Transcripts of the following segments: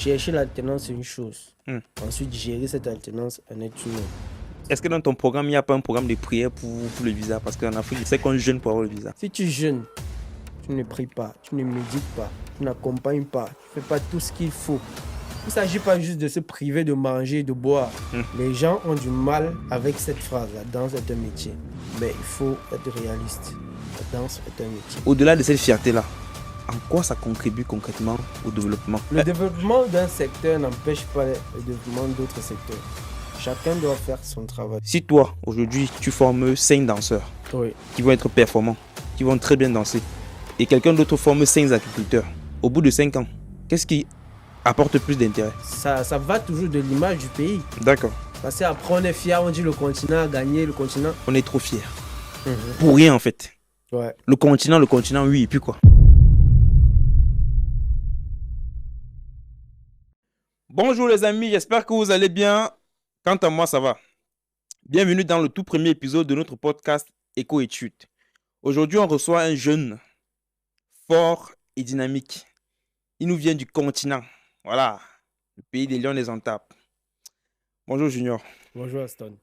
Chercher l'alternance, c'est une chose. Hmm. Ensuite, gérer cette alternance en est une autre. Est-ce que dans ton programme, il n'y a pas un programme de prière pour le visa? Parce qu'en Afrique, je sais qu'on jeûne pour avoir le visa. Si tu jeûnes, tu ne pries pas, tu ne médites pas, tu n'accompagnes pas, tu ne fais pas tout ce qu'il faut. Il ne s'agit pas juste de se priver de manger et de boire. Les gens ont du mal avec cette phrase. La danse est un métier. Mais il faut être réaliste. La danse est un métier. Au-delà de cette fierté-là, en quoi ça contribue concrètement au développement? Le développement d'un secteur n'empêche pas le développement d'autres secteurs. Chacun doit faire son travail. Si toi, aujourd'hui, tu formes 5 danseurs Oui. qui vont être performants, qui vont très bien danser, et quelqu'un d'autre forme 5 agriculteurs, au bout de 5 ans, qu'est-ce qui apporte plus d'intérêt? Ça va toujours de l'image du pays. D'accord. Parce qu'après, on est fiers, on dit le continent a gagné, le continent. On est trop fiers. Pour rien, en fait. Ouais. Le continent, oui, et puis quoi? Bonjour les amis, j'espère que vous allez bien. Quant à moi, ça va. Bienvenue dans le tout premier épisode de notre podcast Éco-Études. Aujourd'hui, on reçoit un jeune fort et dynamique. Il nous vient du continent. Voilà, le pays des lions des Antapes. Bonjour Junior. Bonjour Aston.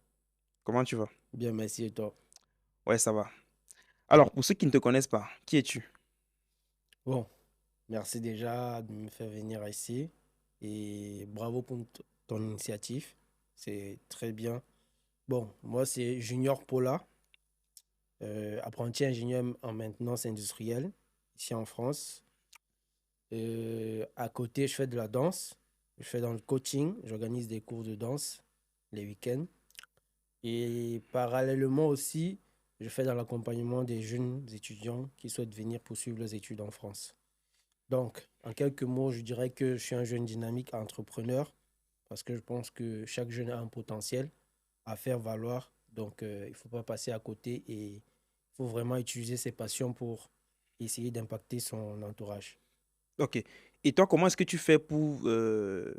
Comment tu vas? Bien, merci et toi? Ouais, ça va. Alors, pour ceux qui ne te connaissent pas, qui es-tu? Bon, merci déjà de me faire venir ici et bravo pour ton initiative. C'est très bien. Bon, moi c'est Junior Paula, apprenti ingénieur en maintenance industrielle ici en France. À côté, je fais de la danse. Je fais dans le coaching. J'organise des cours de danse les week-ends. Et parallèlement aussi, je fais dans l'accompagnement des jeunes étudiants qui souhaitent venir poursuivre leurs études en France. Donc, en quelques mots, je dirais que je suis un jeune dynamique entrepreneur parce que je pense que chaque jeune a un potentiel à faire valoir. Donc, il ne faut pas passer à côté et il faut vraiment utiliser ses passions pour essayer d'impacter son entourage. Ok. Et toi, comment est-ce que tu fais pour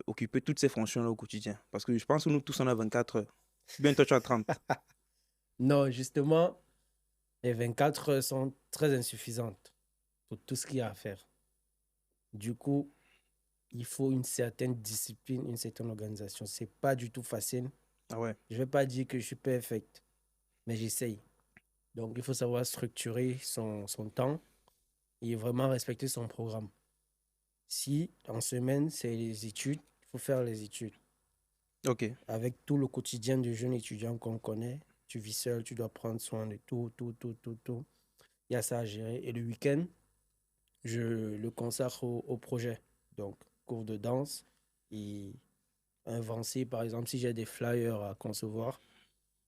occuper toutes ces fonctions-là au quotidien? Parce que je pense que nous tous, on a 24 heures. Bien, toi, tu as 30. Non, justement, les 24 heures sont très insuffisantes pour tout ce qu'il y a à faire. Du coup, il faut une certaine discipline, une certaine organisation. Ce n'est pas du tout facile. Ah ouais. Je ne vais pas dire que je suis perfect, mais j'essaye. Donc, il faut savoir structurer son temps et vraiment respecter son programme. Si en semaine, c'est les études, il faut faire les études. Ok. Avec tout le quotidien de jeunes étudiants qu'on connaît, tu vis seul, tu dois prendre soin de tout. Il y a ça à gérer. Et le week-end, je le consacre au projet. Donc, cours de danse et avancer, par exemple, si j'ai des flyers à concevoir,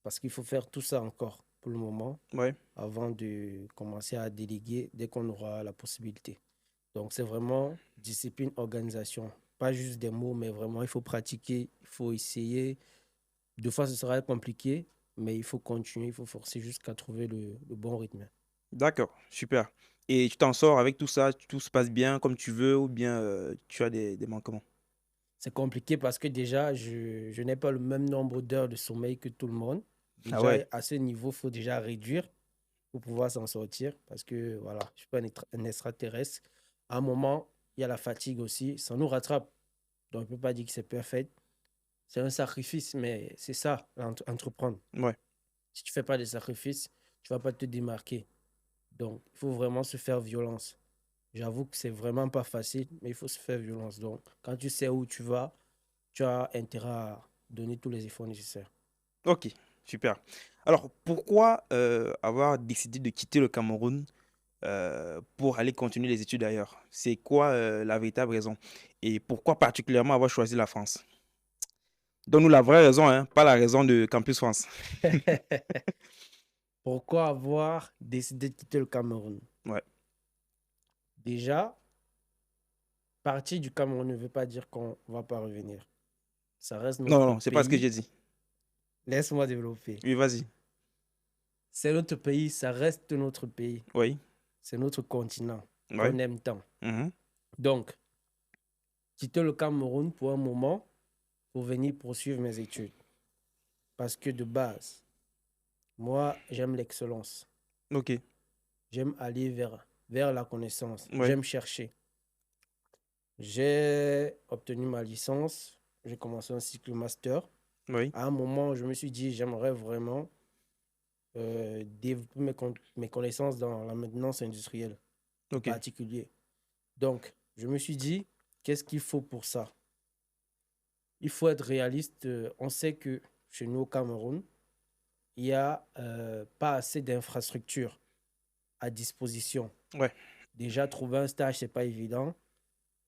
parce qu'il faut faire tout ça encore pour le moment, Ouais. avant de commencer à déléguer dès qu'on aura la possibilité. Donc, c'est vraiment discipline, organisation. Pas juste des mots, mais vraiment, il faut pratiquer, il faut essayer. Deux fois, ce sera compliqué, mais il faut continuer, il faut forcer jusqu'à trouver le bon rythme. D'accord. Super. Et tu t'en sors avec tout ça, tout se passe bien comme tu veux ou bien tu as des manquements? C'est compliqué parce que déjà, je n'ai pas le même nombre d'heures de sommeil que tout le monde. Ah Déjà, ouais. à ce niveau, il faut déjà réduire pour pouvoir s'en sortir parce que, voilà, je ne suis pas un extraterrestre. À un moment, il y a la fatigue aussi. Ça nous rattrape. Donc, on ne peut pas dire que c'est parfait. C'est un sacrifice, mais c'est ça, entreprendre. Ouais. Si tu ne fais pas de sacrifice, tu ne vas pas te démarquer. Donc, il faut vraiment se faire violence. J'avoue que c'est vraiment pas facile, mais il faut se faire violence. Donc, quand tu sais où tu vas, tu as intérêt à donner tous les efforts nécessaires. Ok. Super. Alors, pourquoi avoir décidé de quitter le Cameroun pour aller continuer les études ailleurs? C'est quoi la véritable raison? Et pourquoi particulièrement avoir choisi la France? Donne-nous la vraie raison, hein, pas la raison de Campus France. Pourquoi avoir décidé de quitter le Cameroun? Ouais. Déjà, partir du Cameroun ne veut pas dire qu'on ne va pas revenir. Ça reste Non, notre non, c'est pas ce que pays. j'ai dit. Laisse-moi développer. Oui, vas-y. C'est notre pays, ça reste notre pays. Oui. C'est notre continent Ouais. qu'on aime tant. Mhm. Donc, quitter le Cameroun pour un moment pour venir poursuivre mes études. Parce que de base, moi, j'aime l'excellence. Ok. J'aime aller vers la connaissance. Ouais. J'aime chercher. J'ai obtenu ma licence, j'ai commencé un cycle master. Oui. À un moment, je me suis dit, j'aimerais vraiment développer mes connaissances dans la maintenance industrielle en Ok. particulier. Donc, je me suis dit, qu'est-ce qu'il faut pour ça? Il faut être réaliste. On sait que chez nous au Cameroun, il n'y a pas assez d'infrastructures à disposition. Ouais. Déjà, trouver un stage, c'est pas évident.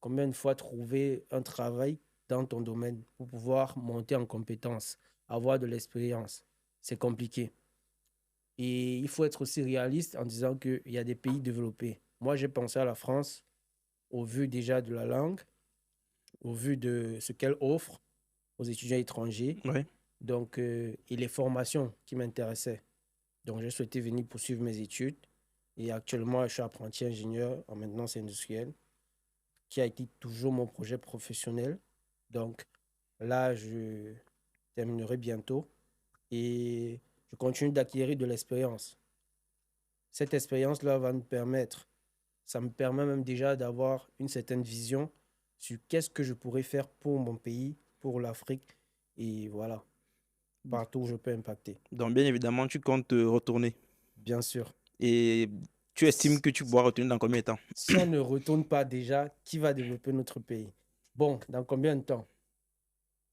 Combien de fois trouver un travail dans ton domaine pour pouvoir monter en compétences, avoir de l'expérience, c'est compliqué. Et il faut être aussi réaliste en disant qu'il y a des pays développés. Moi, j'ai pensé à la France au vu déjà de la langue, au vu de ce qu'elle offre aux étudiants étrangers, Ouais. donc, et les formations qui m'intéressaient. Donc, j'ai souhaité venir poursuivre mes études. Et actuellement, je suis apprenti ingénieur en maintenance industrielle, qui a été toujours mon projet professionnel. Donc, là, je terminerai bientôt et je continue d'acquérir de l'expérience. Cette expérience-là va me permettre, ça me permet même déjà d'avoir une certaine vision sur qu'est-ce que je pourrais faire pour mon pays, pour l'Afrique, et voilà, partout où je peux impacter. Donc, bien évidemment, tu comptes retourner. Bien sûr. Et tu estimes que tu pourras retourner dans combien de temps? Si on ne retourne pas déjà, qui va développer notre pays? Bon, dans combien de temps?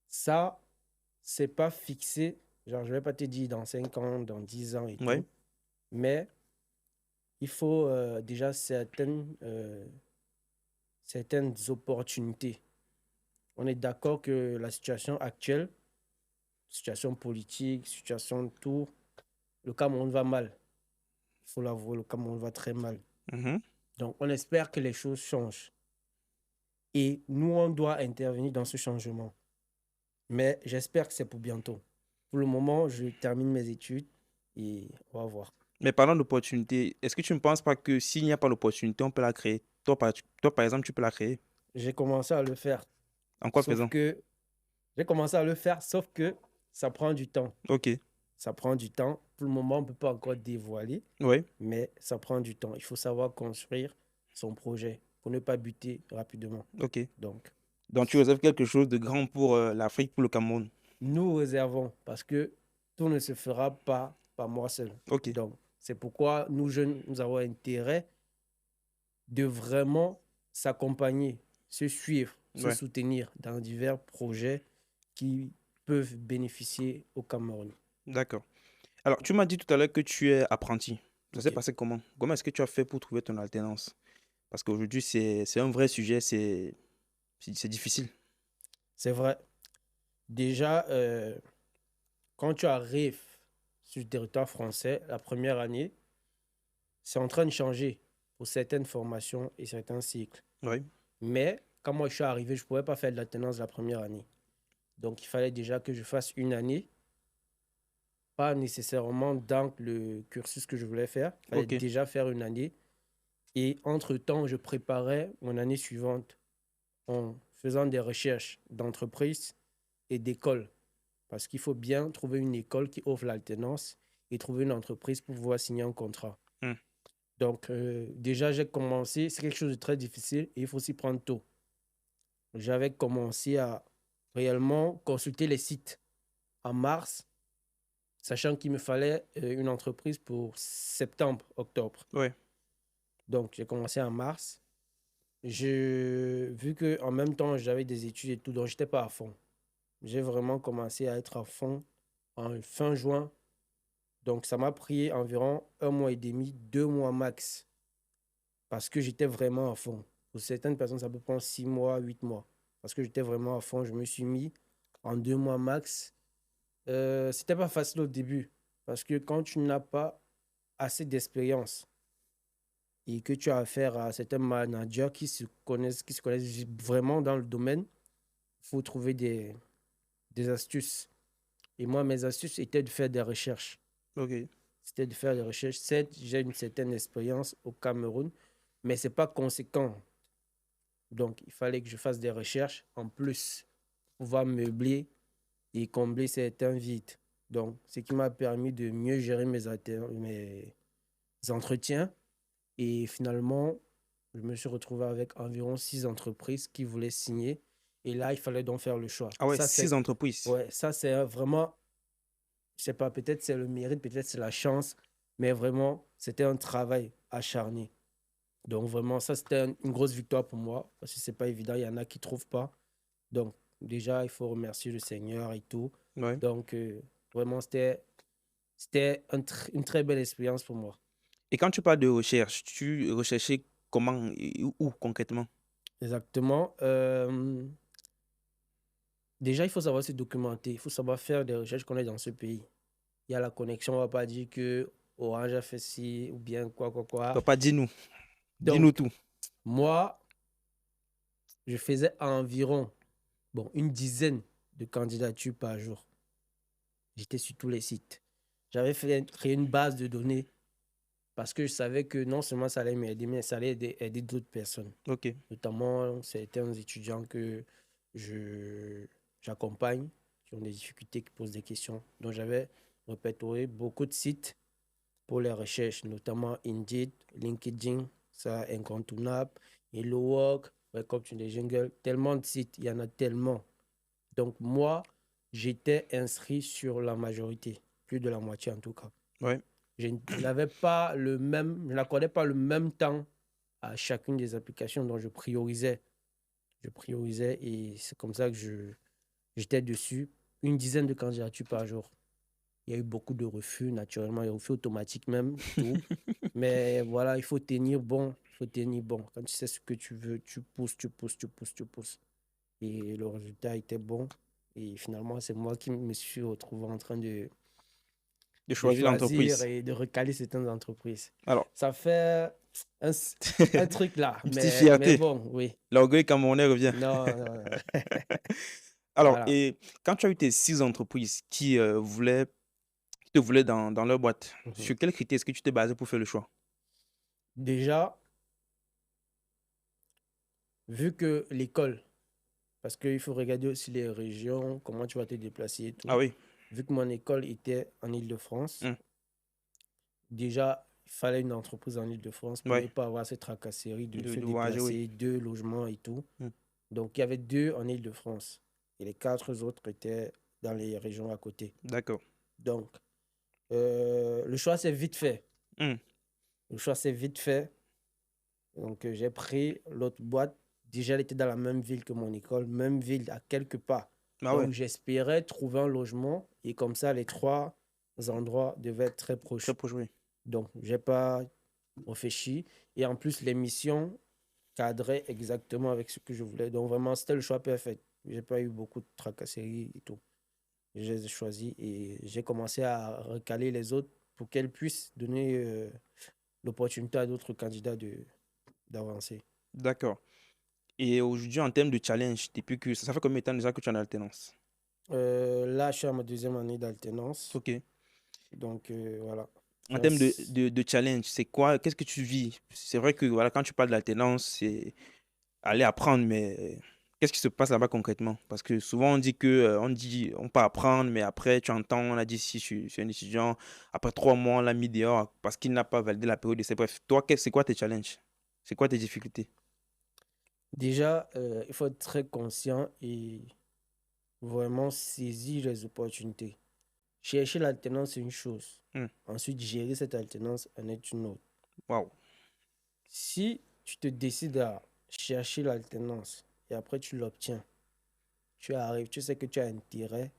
Ça, c'est pas fixé. Genre, je vais pas te dire dans 5 ans, dans 10 ans et Ouais. tout. Mais il faut déjà certaines opportunités. On est d'accord que la situation actuelle, situation politique, situation de tout, le Cameroun va mal. Il faut l'avouer, le Cameroun va très mal. Mhm. Donc, on espère que les choses changent. Et nous, on doit intervenir dans ce changement. Mais j'espère que c'est pour bientôt. Pour le moment, je termine mes études et on va voir. Mais parlant d'opportunité, est-ce que tu ne penses pas que s'il n'y a pas l'opportunité, on peut la créer? Toi, par exemple, tu peux la créer. J'ai commencé à le faire, En quoi sauf faisant? que sauf que ça prend du temps. Ok. Ça prend du temps. Pour le moment, on ne peut pas encore dévoiler, Ouais. mais ça prend du temps. Il faut savoir construire son projet pour ne pas buter rapidement. Ok. Donc, Donc, tu réserves quelque chose de grand pour l'Afrique, pour le Cameroun. nous réservons parce que tout ne se fera pas par moi seul. Ok. Donc, c'est pourquoi nous jeunes, nous avons intérêt de vraiment s'accompagner, se suivre, se Ouais. soutenir dans divers projets qui peuvent bénéficier au Cameroun. D'accord. Alors, tu m'as dit tout à l'heure que tu es apprenti. Ça s'est Ok, passé comment? Comment est-ce que tu as fait pour trouver ton alternance? Parce qu'aujourd'hui, c'est un vrai sujet, c'est difficile. c'est vrai. Déjà, quand tu arrives sur le territoire français, la première année, c'est en train de changer pour certaines formations et certains cycles. Oui. Mais quand moi je suis arrivé, je ne pouvais pas faire de l'alternance la première année. Donc, il fallait déjà que je fasse une année, pas nécessairement dans le cursus que je voulais faire. Il fallait Ok. déjà faire une année. Et entre-temps, je préparais mon année suivante en faisant des recherches d'entreprises et d'écoles. Parce qu'il faut bien trouver une école qui offre l'alternance et trouver une entreprise pour pouvoir signer un contrat. Hmm. Donc, déjà, j'ai commencé. C'est quelque chose de très difficile et il faut s'y prendre tôt. J'avais commencé à réellement consulter les sites en mars, sachant qu'il me fallait une entreprise pour septembre, octobre. Ouais. Donc, j'ai commencé en mars. Vu que en même temps, j'avais des études et tout, donc j'étais pas à fond. J'ai vraiment commencé à être à fond en fin juin. Donc, ça m'a pris environ 1 mois et demi, 2 mois max, parce que j'étais vraiment à fond. Pour certaines personnes, ça peut prendre 6 mois, 8 mois. Parce que j'étais vraiment à fond, je me suis mis en 2 mois max. C'était pas facile au début, parce que quand tu n'as pas assez d'expérience et que tu as affaire à certains managers qui se connaissent vraiment dans le domaine, il faut trouver des astuces. Et moi, mes astuces étaient de faire des recherches. Ok. C'était de faire des recherches. Certes, j'ai une certaine expérience au Cameroun, mais ce n'est pas conséquent. Donc, il fallait que je fasse des recherches en plus pour pouvoir meubler et combler certains vides. Donc, ce qui m'a permis de mieux gérer mes entretiens et finalement je me suis retrouvé avec environ 6 entreprises qui voulaient signer. Et là, il fallait donc faire le choix. Ah ouais, Ça, 6 c'est entreprises. ouais, ça, c'est vraiment, je sais pas, peut-être c'est le mérite, peut-être c'est la chance, mais vraiment, c'était un travail acharné. Donc vraiment, ça, c'était une grosse victoire pour moi, parce que c'est pas évident, il y en a qui trouvent pas. Donc déjà, il faut remercier le Seigneur et tout. Ouais. Donc vraiment, c'était une très belle expérience pour moi. Et quand tu parles de recherche, tu recherchais comment et où concrètement? Exactement. Déjà, il faut savoir se documenter, il faut savoir faire des recherches qu'on est dans ce pays. Il y a la connexion, on ne va pas dire que Orange a fait ci ou bien quoi, quoi, quoi. Papa, dis-nous. Dis-nous Donc, tout. moi, je faisais environ une dizaine de candidatures par jour. J'étais sur tous les sites. J'avais créé une base de données parce que je savais que non seulement ça allait m'aider, mais ça allait aider d'autres personnes. Ok. Notamment certains étudiants que je, j'accompagne, qui ont des difficultés, qui posent des questions. Donc, j'avais répertorié beaucoup de sites pour les recherches, notamment Indeed, LinkedIn, ça incontournable, Hello Work, Welcome to the Jungle, tellement de sites, il y en a tellement. Donc moi, j'étais inscrit sur la majorité, plus de la moitié en tout cas. Ouais. Je n'avais pas le même, je n'accordais pas le même temps à chacune des applications dont je priorisais. Je priorisais et c'est comme ça que j'étais dessus. Une dizaine de candidatures par jour. Il y a eu beaucoup de refus, naturellement, il y a eu refus automatiques même, tout. Mais voilà, il faut tenir bon. Il faut tenir bon. Quand tu sais ce que tu veux, tu pousses, tu pousses, tu pousses, tu pousses. Et le résultat était bon. Et finalement, c'est moi qui me suis retrouvé en train De de choisir choisir l'entreprise. et de recaler certaines entreprises. Alors, Ça fait un, un truc là. une petite Mais fierté. bon, oui. L'orgueil camerounais revient. Non, non, non. Alors, Voilà. et quand tu as eu tes 6 entreprises qui te voulaient dans leur boîte, Mhm. sur quels critères est-ce que tu t'es basé pour faire le choix? Déjà, vu que l'école, parce qu'il faut regarder aussi les régions, comment tu vas te déplacer et Ah tout. oui. Vu que mon école était en Île-de-France, Hmm. déjà, il fallait une entreprise en Île-de-France pour Ouais. ne pas avoir cette tracasserie de se De voyager, oui. déplacer, 2 logements et tout. Hmm. Donc, il y avait 2 en Île-de-France et les 4 autres étaient dans les régions à côté. D'accord. Donc, le choix s'est vite fait. Hmm. Le choix s'est vite fait. Donc, j'ai pris l'autre boîte. Déjà, elle était dans la même ville que mon école, même ville à quelques pas. Ah ouais, Donc, j'espérais trouver un logement et comme ça, les 3 endroits devaient être très très proches. proche, oui. Donc, j'ai pas réfléchi. Et en plus, les missions cadraient exactement avec ce que je voulais. Donc, vraiment, c'était le choix parfait. J'ai pas eu beaucoup de tracasseries et tout. J'ai choisi et j'ai commencé à recaler les autres pour qu'elles puissent donner l'opportunité à d'autres candidats d'avancer. D'accord. Et aujourd'hui, en termes de challenge, depuis que ça fait combien de temps déjà que tu es en alternance? Là, je suis à ma 2e année d'alternance. Ok. Donc, voilà. En J'ai un termes s- de challenge, c'est quoi? Qu'est-ce que tu vis? C'est vrai que voilà, quand tu parles d'alternance, c'est aller apprendre, mais qu'est-ce qui se passe là-bas concrètement? Parce que souvent on dit que on peut apprendre, mais après tu entends, on a dit si je suis un étudiant, après 3 mois, on l'a mis dehors parce qu'il n'a pas validé la période d'essai. Bref, toi, c'est quoi tes challenges? C'est quoi tes difficultés? Déjà, il faut être très conscient et vraiment saisir les opportunités. Chercher l'alternance, c'est une chose. Hmm. Ensuite, gérer cette alternance en est une autre. Waouh. Si tu te décides à chercher l'alternance et après tu l'obtiens, tu arrives, tu sais que tu as intérêt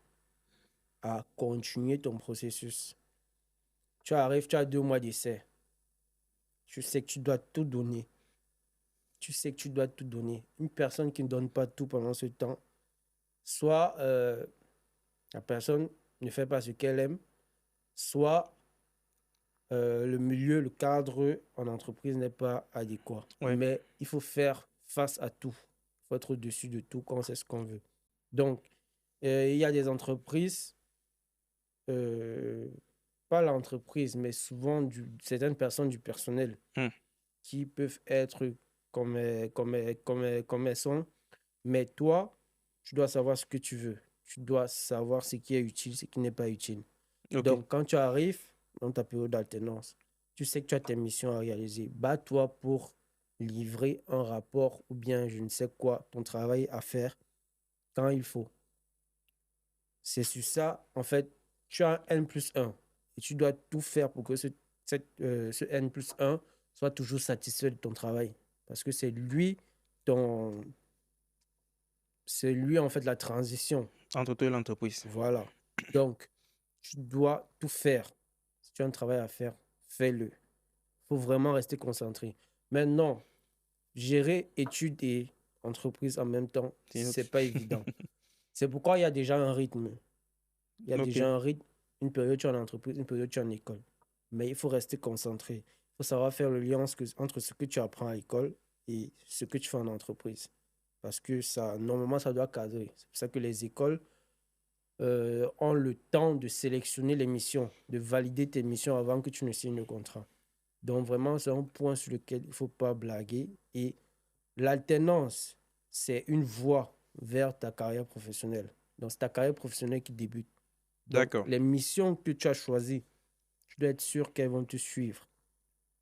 à continuer ton processus. Tu arrives, tu as 2 mois d'essai. Tu sais que tu dois tout donner. Tu sais que tu dois tout donner. Une personne qui ne donne pas tout pendant ce temps, soit la personne ne fait pas ce qu'elle aime, soit le milieu, le cadre en entreprise n'est pas adéquat. Ouais. Mais il faut faire face à tout. Il faut être au-dessus de tout quand c'est ce qu'on veut. Donc, il y a des entreprises, euh, pas l'entreprise, mais souvent certaines personnes du personnel Hmm. qui peuvent être comme elles sont. Mais toi, tu dois savoir ce que tu veux. Tu dois savoir ce qui est utile, ce qui n'est pas utile. Ok. Donc, quand tu arrives dans ta période d'alternance, tu sais que tu as tes missions à réaliser. Bats-toi pour livrer un rapport ou bien je ne sais quoi, ton travail à faire quand il faut. C'est sur ça, en fait, tu as un N+1 et tu dois tout faire pour que ce N+1 soit toujours satisfait de ton travail. Parce que ton, c'est lui, en fait, la transition. Entre toi et l'entreprise. Voilà. Donc, tu dois tout faire. Si tu as un travail à faire, fais-le. Il faut vraiment rester concentré. Maintenant, gérer études et entreprise en même temps, C'est une autre- c'est pas évident. C'est pourquoi il y a déjà un rythme. Il y a Ok. déjà un rythme. Une période, tu es en entreprise, une période, tu es en école. Mais il faut rester concentré. Il faut savoir faire le lien entre ce que tu apprends à l'école et ce que tu fais en entreprise. Parce que ça, normalement, ça doit cadrer. C'est pour ça que les écoles ont le temps de sélectionner les missions, de valider tes missions avant que tu ne signes le contrat. Donc, vraiment, c'est un point sur lequel il ne faut pas blaguer. Et l'alternance, c'est une voie vers ta carrière professionnelle. Donc, c'est ta carrière professionnelle qui débute. Donc, D'accord. les missions que tu as choisies, tu dois être sûr qu'elles vont te suivre.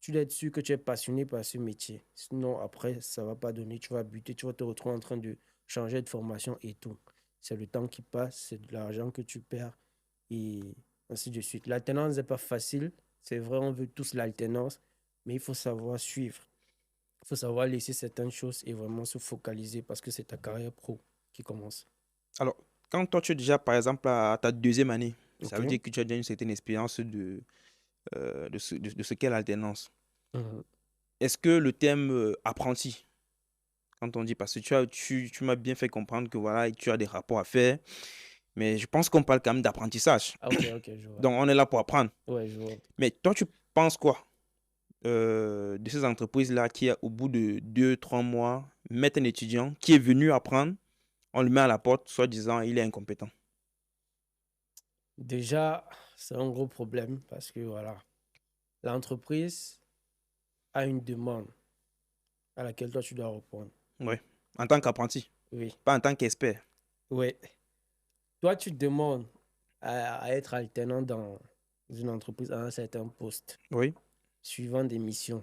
Tu dois être sûr que tu es passionné par ce métier. Sinon, après, ça ne va pas donner. Tu vas buter, tu vas te retrouver en train de changer de formation et tout. C'est le temps qui passe, c'est de l'argent que tu perds et ainsi de suite. L'alternance n'est pas facile. C'est vrai, on veut tous l'alternance, mais il faut savoir suivre. Il faut savoir laisser certaines choses et vraiment se focaliser parce que c'est ta carrière pro qui commence. Alors, quand toi, tu es déjà, par exemple, à ta deuxième année, ça OK? veut dire que tu as déjà une certaine expérience de ce qu'est l'alternance. Mhm. Est-ce que le terme apprenti, quand on dit, parce que tu m'as bien fait comprendre que voilà, tu as des rapports à faire, mais je pense qu'on parle quand même d'apprentissage. Ah, OK, OK, je vois. Donc, on est là pour apprendre. Ouais, je vois. Mais toi, tu penses quoi de ces entreprises-là qui, au bout de 2, 3 mois, mettent un étudiant qui est venu apprendre, on le met à la porte, soit disant il est incompétent. Déjà, c'est un gros problème parce que voilà, l'entreprise a une demande à laquelle toi tu dois répondre. Oui, en tant qu'apprenti, Oui, pas en tant qu'expert. oui. Toi, tu demandes à être alternant dans une entreprise à un certain poste, Oui, suivant des missions.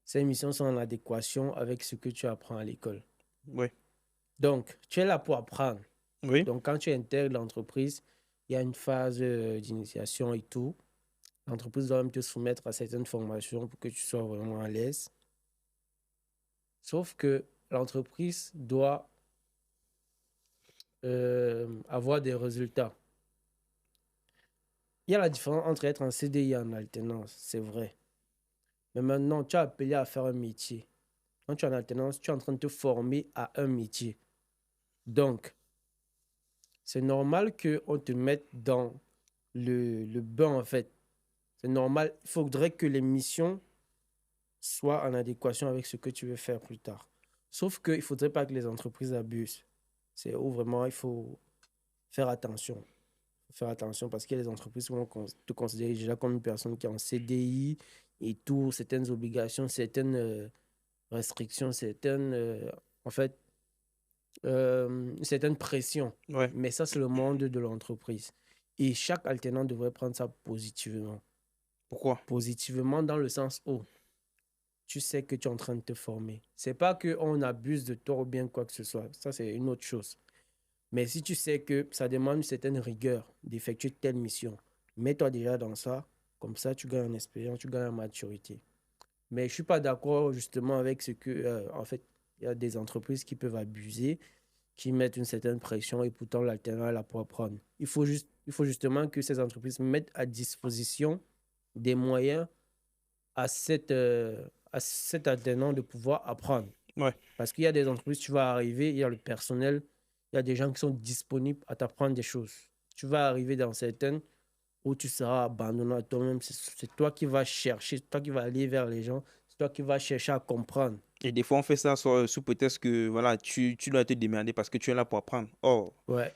Ces missions sont en adéquation avec ce que tu apprends à l'école. oui, Donc, tu es là pour apprendre. oui. Donc, quand tu intègres l'entreprise, il y a une phase d'initiation et tout. L'entreprise doit même te soumettre à certaines formations pour que tu sois vraiment à l'aise. Sauf que l'entreprise doit avoir des résultats. Il y a la différence entre être en CDI et en alternance, c'est vrai. Mais maintenant, tu es appelé à faire un métier. Quand tu es en alternance, tu es en train de te former à un métier. Donc, c'est normal qu'on te mette dans le bain, en fait. C'est normal. Il faudrait que les missions soient en adéquation avec ce que tu veux faire plus tard. Sauf qu'il ne faudrait pas que les entreprises abusent. C'est où vraiment il faut faire attention. Faire attention parce qu'il y a des entreprises qui vont te considérer déjà comme une personne qui est en CDI et tout, certaines obligations, certaines restrictions, en fait, certaines pressions. Ouais. Mais ça, c'est le monde de l'entreprise. Et chaque alternant devrait prendre ça positivement. Pourquoi? Positivement dans le sens où tu sais que tu es en train de te former. C'est pas qu'on abuse de toi ou bien quoi que ce soit. Ça, c'est une autre chose. Mais si tu sais que ça demande une certaine rigueur d'effectuer telle mission, mets-toi déjà dans ça. Comme ça, tu gagnes en expérience, tu gagnes en maturité. Mais je ne suis pas d'accord justement avec ce que, en fait, il y a des entreprises qui peuvent abuser, qui mettent une certaine pression et pourtant l'alternat est là pour apprendre. Il faut justement que ces entreprises mettent à disposition des moyens à cet alternant de pouvoir apprendre. Ouais. Parce qu'il y a des entreprises, tu vas arriver, il y a le personnel, il y a des gens qui sont disponibles à t'apprendre des choses. Tu vas arriver dans certaines où tu seras abandonné à toi-même. C'est toi qui vas chercher, c'est toi qui vas aller vers les gens, c'est toi qui vas chercher à comprendre. Et des fois, on fait ça sous prétexte que voilà, tu dois te démerder parce que tu es là pour apprendre. Or, Ouais,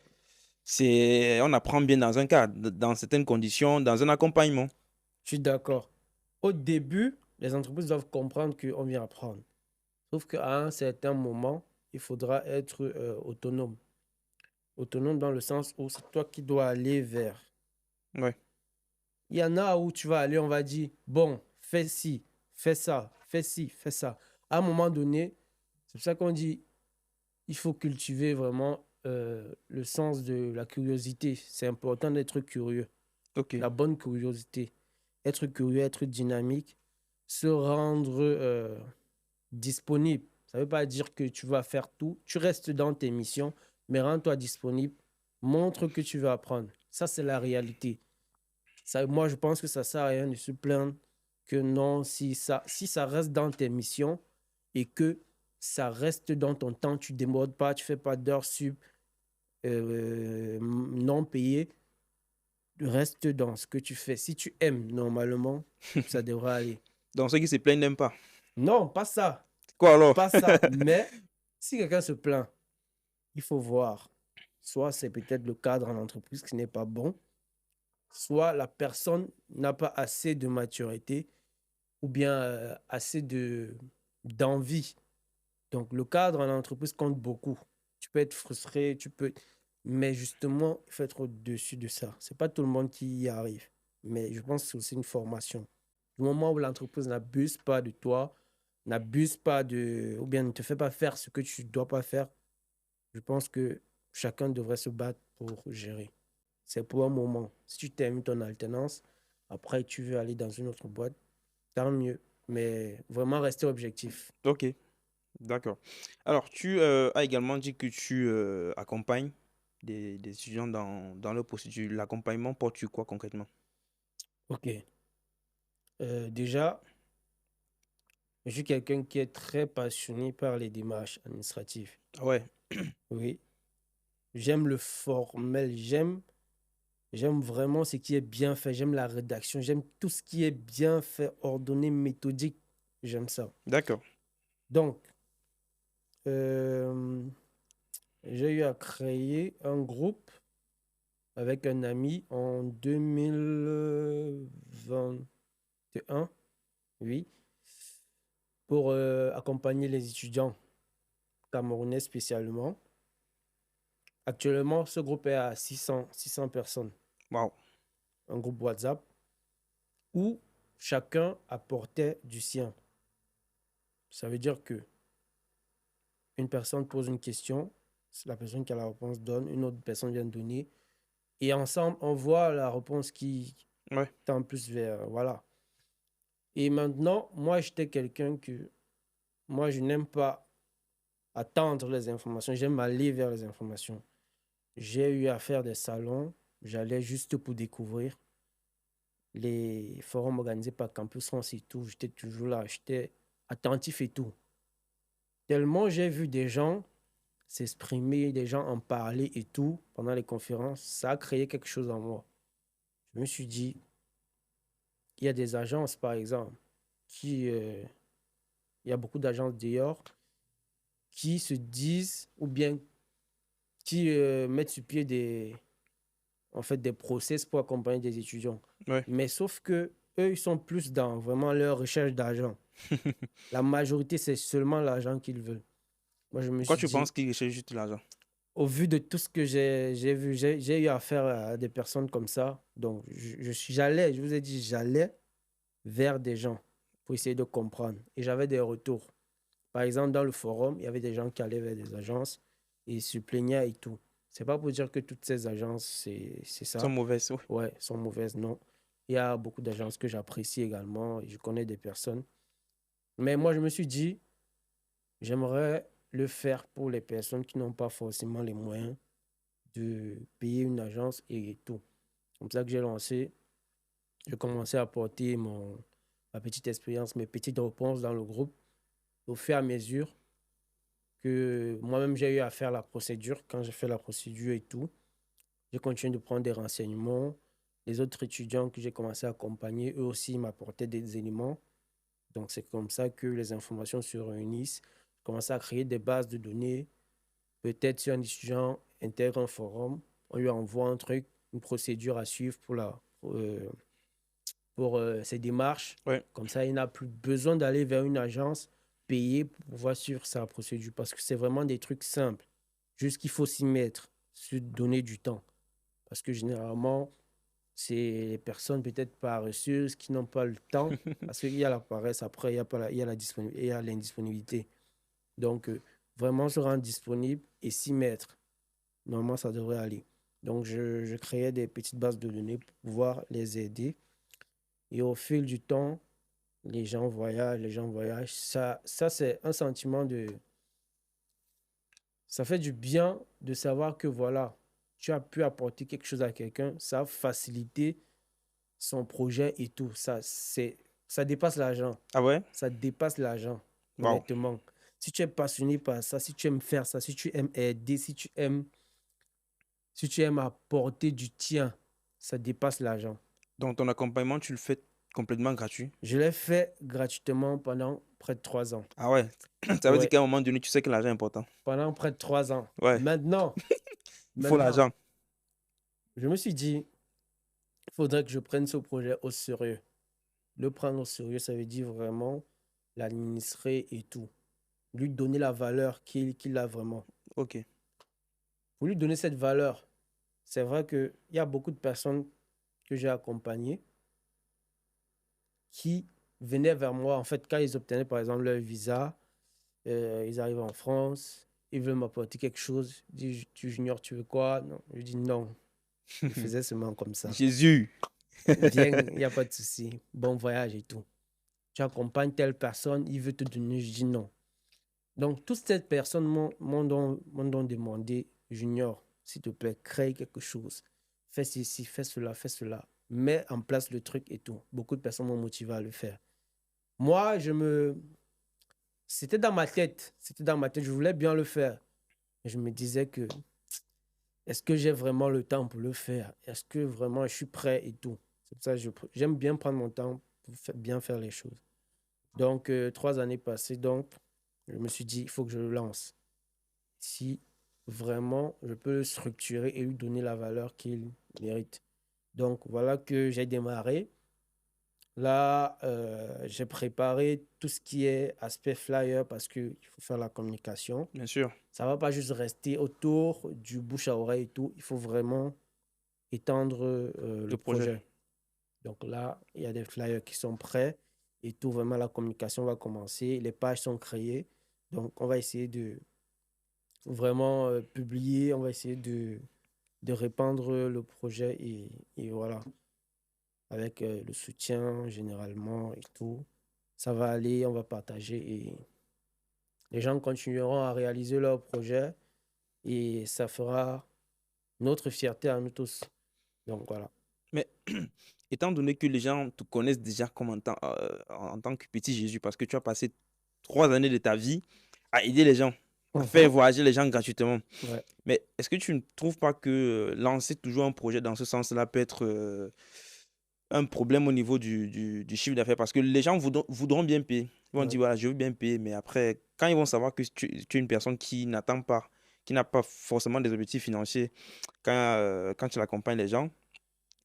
on apprend bien dans un cadre, dans certaines conditions, dans un accompagnement. je suis d'accord. Au début, les entreprises doivent comprendre qu'on vient apprendre. Sauf qu'à un certain moment, il faudra être autonome. Autonome dans le sens où c'est toi qui dois aller vers. Ouais. Il y en a où tu vas aller, on va dire, bon, fais ci, fais ça, fais ci, fais ça. À un moment donné, c'est pour ça qu'on dit il faut cultiver vraiment le sens de la curiosité. C'est important d'être curieux, Ok. la bonne curiosité. Être curieux, être dynamique, se rendre disponible. Ça ne veut pas dire que tu vas faire tout. Tu restes dans tes missions, mais rends-toi disponible. Montre que tu veux apprendre. Ça, c'est la réalité. Ça, moi, je pense que ça ne sert à rien de se plaindre que non, si ça reste dans tes missions et que ça reste dans ton temps, tu ne démodes pas, tu ne fais pas d'heures sup non payées, reste dans ce que tu fais. Si tu aimes, normalement, ça devrait aller. Donc, ceux qui se plaignent n'aiment pas. Non, pas ça. Quoi alors? Pas ça. Mais si quelqu'un se plaint, il faut voir. Soit c'est peut-être le cadre en entreprise qui n'est pas bon, soit la personne n'a pas assez de maturité ou bien assez d'envie. Donc, le cadre en entreprise compte beaucoup. Tu peux être frustré, mais justement, il faut être au-dessus de ça. Ce n'est pas tout le monde qui y arrive. Mais je pense que c'est aussi une formation. Du moment où l'entreprise n'abuse pas de toi, n'abuse pas ou bien ne te fait pas faire ce que tu ne dois pas faire, je pense que chacun devrait se battre pour gérer. C'est pour un moment. Si tu termines ton alternance, après tu veux aller dans une autre boîte, tant mieux. Mais vraiment rester objectif. Ok, d'accord. Alors, tu as également dit que tu accompagnes des étudiants dans leur procédure. L'accompagnement porte sur quoi concrètement? Ok. Déjà, je suis quelqu'un qui est très passionné par les démarches administratives. Ah ouais, Oui. J'aime le formel, j'aime vraiment ce qui est bien fait, j'aime la rédaction, j'aime tout ce qui est bien fait, ordonné, méthodique. J'aime ça. d'accord. Donc, euh, j'ai eu à créer un groupe avec un ami en 2021, oui, pour accompagner les étudiants camerounais spécialement. Actuellement, ce groupe est à 600 personnes. Waouh. Un groupe WhatsApp où chacun apportait du sien. Ça veut dire que une personne pose une question, c'est la personne qui a la réponse donne, une autre personne vient donner, et ensemble, on voit la réponse qui Ouais, tend plus vers, voilà. Et maintenant, moi, j'étais quelqu'un moi, je n'aime pas attendre les informations, j'aime aller vers les informations. J'ai eu à faire des salons, j'allais juste pour découvrir les forums organisés par Campus France et tout, j'étais toujours là, j'étais attentif et tout. Tellement j'ai vu des gens s'exprimer, des gens en parler et tout pendant les conférences, ça a créé quelque chose en moi. Je me suis dit, il y a des agences, par exemple, il y a beaucoup d'agences dehors qui se disent, ou bien qui mettent sur pied en fait, des process pour accompagner des étudiants. ouais. Mais sauf que eux, ils sont plus dans vraiment leur recherche d'argent. La majorité, c'est seulement l'argent qu'ils veulent. Moi, je me Pourquoi suis tu dit, penses qu'ils recherchent juste l'argent? au vu de tout ce que j'ai vu, j'ai eu affaire à des personnes comme ça. Donc, je vous ai dit, j'allais vers des gens pour essayer de comprendre. Et j'avais des retours. Par exemple, dans le forum, il y avait des gens qui allaient vers des agences et ils se plaignaient et tout. C'est pas pour dire que toutes ces agences, c'est Ils sont ça. mauvaises, oui. Ouais, sont mauvaises, non. Il y a beaucoup d'agences que j'apprécie également et je connais des personnes. Mais moi, je me suis dit, j'aimerais le faire pour les personnes qui n'ont pas forcément les moyens de payer une agence et tout. C'est comme ça que j'ai lancé. J'ai commencé à apporter ma petite expérience, mes petites réponses dans le groupe au fur et à mesure que moi-même j'ai eu à faire la procédure. Quand j'ai fait la procédure et tout, j'ai continué de prendre des renseignements. Les autres étudiants que j'ai commencé à accompagner, eux aussi m'apportaient des éléments. Donc c'est comme ça que les informations se réunissent. J'ai commencé à créer des bases de données. Peut-être si un étudiant intègre un forum, on lui envoie un truc, une procédure à suivre pour ses démarches. Ouais. Comme ça, il n'a plus besoin d'aller vers une agence payée pour pouvoir suivre sa procédure parce que c'est vraiment des trucs simples. Juste qu'il faut s'y mettre, se donner du temps. Parce que généralement, c'est les personnes peut-être paresseuses qui n'ont pas le temps, parce qu'il y a la paresse, après, il y a, pas la, il y a l'indisponibilité. Donc, vraiment se rendre disponible et s'y mettre. Normalement, ça devrait aller. Donc, je créais des petites bases de données pour pouvoir les aider. Et au fil du temps, les gens voyagent, les gens voyagent. Ça c'est un sentiment de... Ça fait du bien de savoir que voilà, tu as pu apporter quelque chose à quelqu'un, ça a facilité son projet et tout. Ça dépasse l'argent. Ah ouais? Ça dépasse l'argent, Wow. honnêtement. Si tu es passionné par ça, si tu aimes faire ça, si tu aimes aider, si tu aimes apporter du tien, ça dépasse l'argent. Donc, ton accompagnement, tu le fais complètement gratuit? Je l'ai fait gratuitement pendant près de 3 ans. Ah ouais? Ça veut dire Ouais, qu'à un moment donné, tu sais que l'argent est important. pendant près de 3 ans. Ouais, Maintenant, il faut maintenant, l'argent. je me suis dit, il faudrait que je prenne ce projet au sérieux. Le prendre au sérieux, ça veut dire vraiment l'administrer et tout. Lui donner la valeur qu'il a vraiment. Ok. Pour lui donner cette valeur, c'est vrai qu'il y a beaucoup de personnes que j'ai accompagnées qui venaient vers moi, en fait, quand ils obtenaient par exemple leur visa, ils arrivent en France, ils veulent m'apporter quelque chose, ils disent, tu junior, tu veux quoi? Non, je dis non. Ils faisaient seulement comme ça. Jésus. Viens, il n'y a pas de souci. Bon voyage et tout. Tu accompagnes telle personne, il veut te donner, je dis non. Donc, toutes ces personnes m'ont donc demandé, Junior, s'il te plaît, crée quelque chose. Fais ceci, fais cela, fais cela. Mets en place le truc et tout. Beaucoup de personnes m'ont motivé à le faire. Moi, c'était dans ma tête. C'était dans ma tête. Je voulais bien le faire. Mais je me disais que, est-ce que j'ai vraiment le temps pour le faire? Est-ce que vraiment je suis prêt et tout? C'est pour ça que j'aime bien prendre mon temps pour bien faire les choses. Donc, 3 années passées, donc, je me suis dit, il faut que je le lance. Si vraiment je peux le structurer et lui donner la valeur qu'il mérite. Donc, voilà que j'ai démarré. Là, j'ai préparé tout ce qui est aspect flyer parce qu'il faut faire la communication. Bien sûr. Ça ne va pas juste rester autour du bouche à oreille et tout. Il faut vraiment étendre Le le projet. projet. Donc là, il y a des flyers qui sont prêts et tout, vraiment, la communication va commencer. Les pages sont créées. Donc, on va essayer de vraiment publier. On va essayer de répandre le projet et voilà, avec le soutien généralement et tout. Ça va aller, on va partager et les gens continueront à réaliser leur projet et ça fera notre fierté à nous tous. Donc voilà. Mais étant donné que les gens te connaissent déjà comme en tant que petit Jésus, parce que tu as passé 3 années de ta vie à aider les gens, à faire Mhm. voyager les gens gratuitement. Ouais. Mais est-ce que tu ne trouves pas que lancer toujours un projet dans ce sens-là peut être un problème au niveau du chiffre d'affaires? Parce que les gens voudront bien payer. Ils vont Ouais. dire, voilà, je veux bien payer, mais après, quand ils vont savoir que tu es une personne qui n'attend pas, qui n'a pas forcément des objectifs financiers, quand tu accompagnes les gens,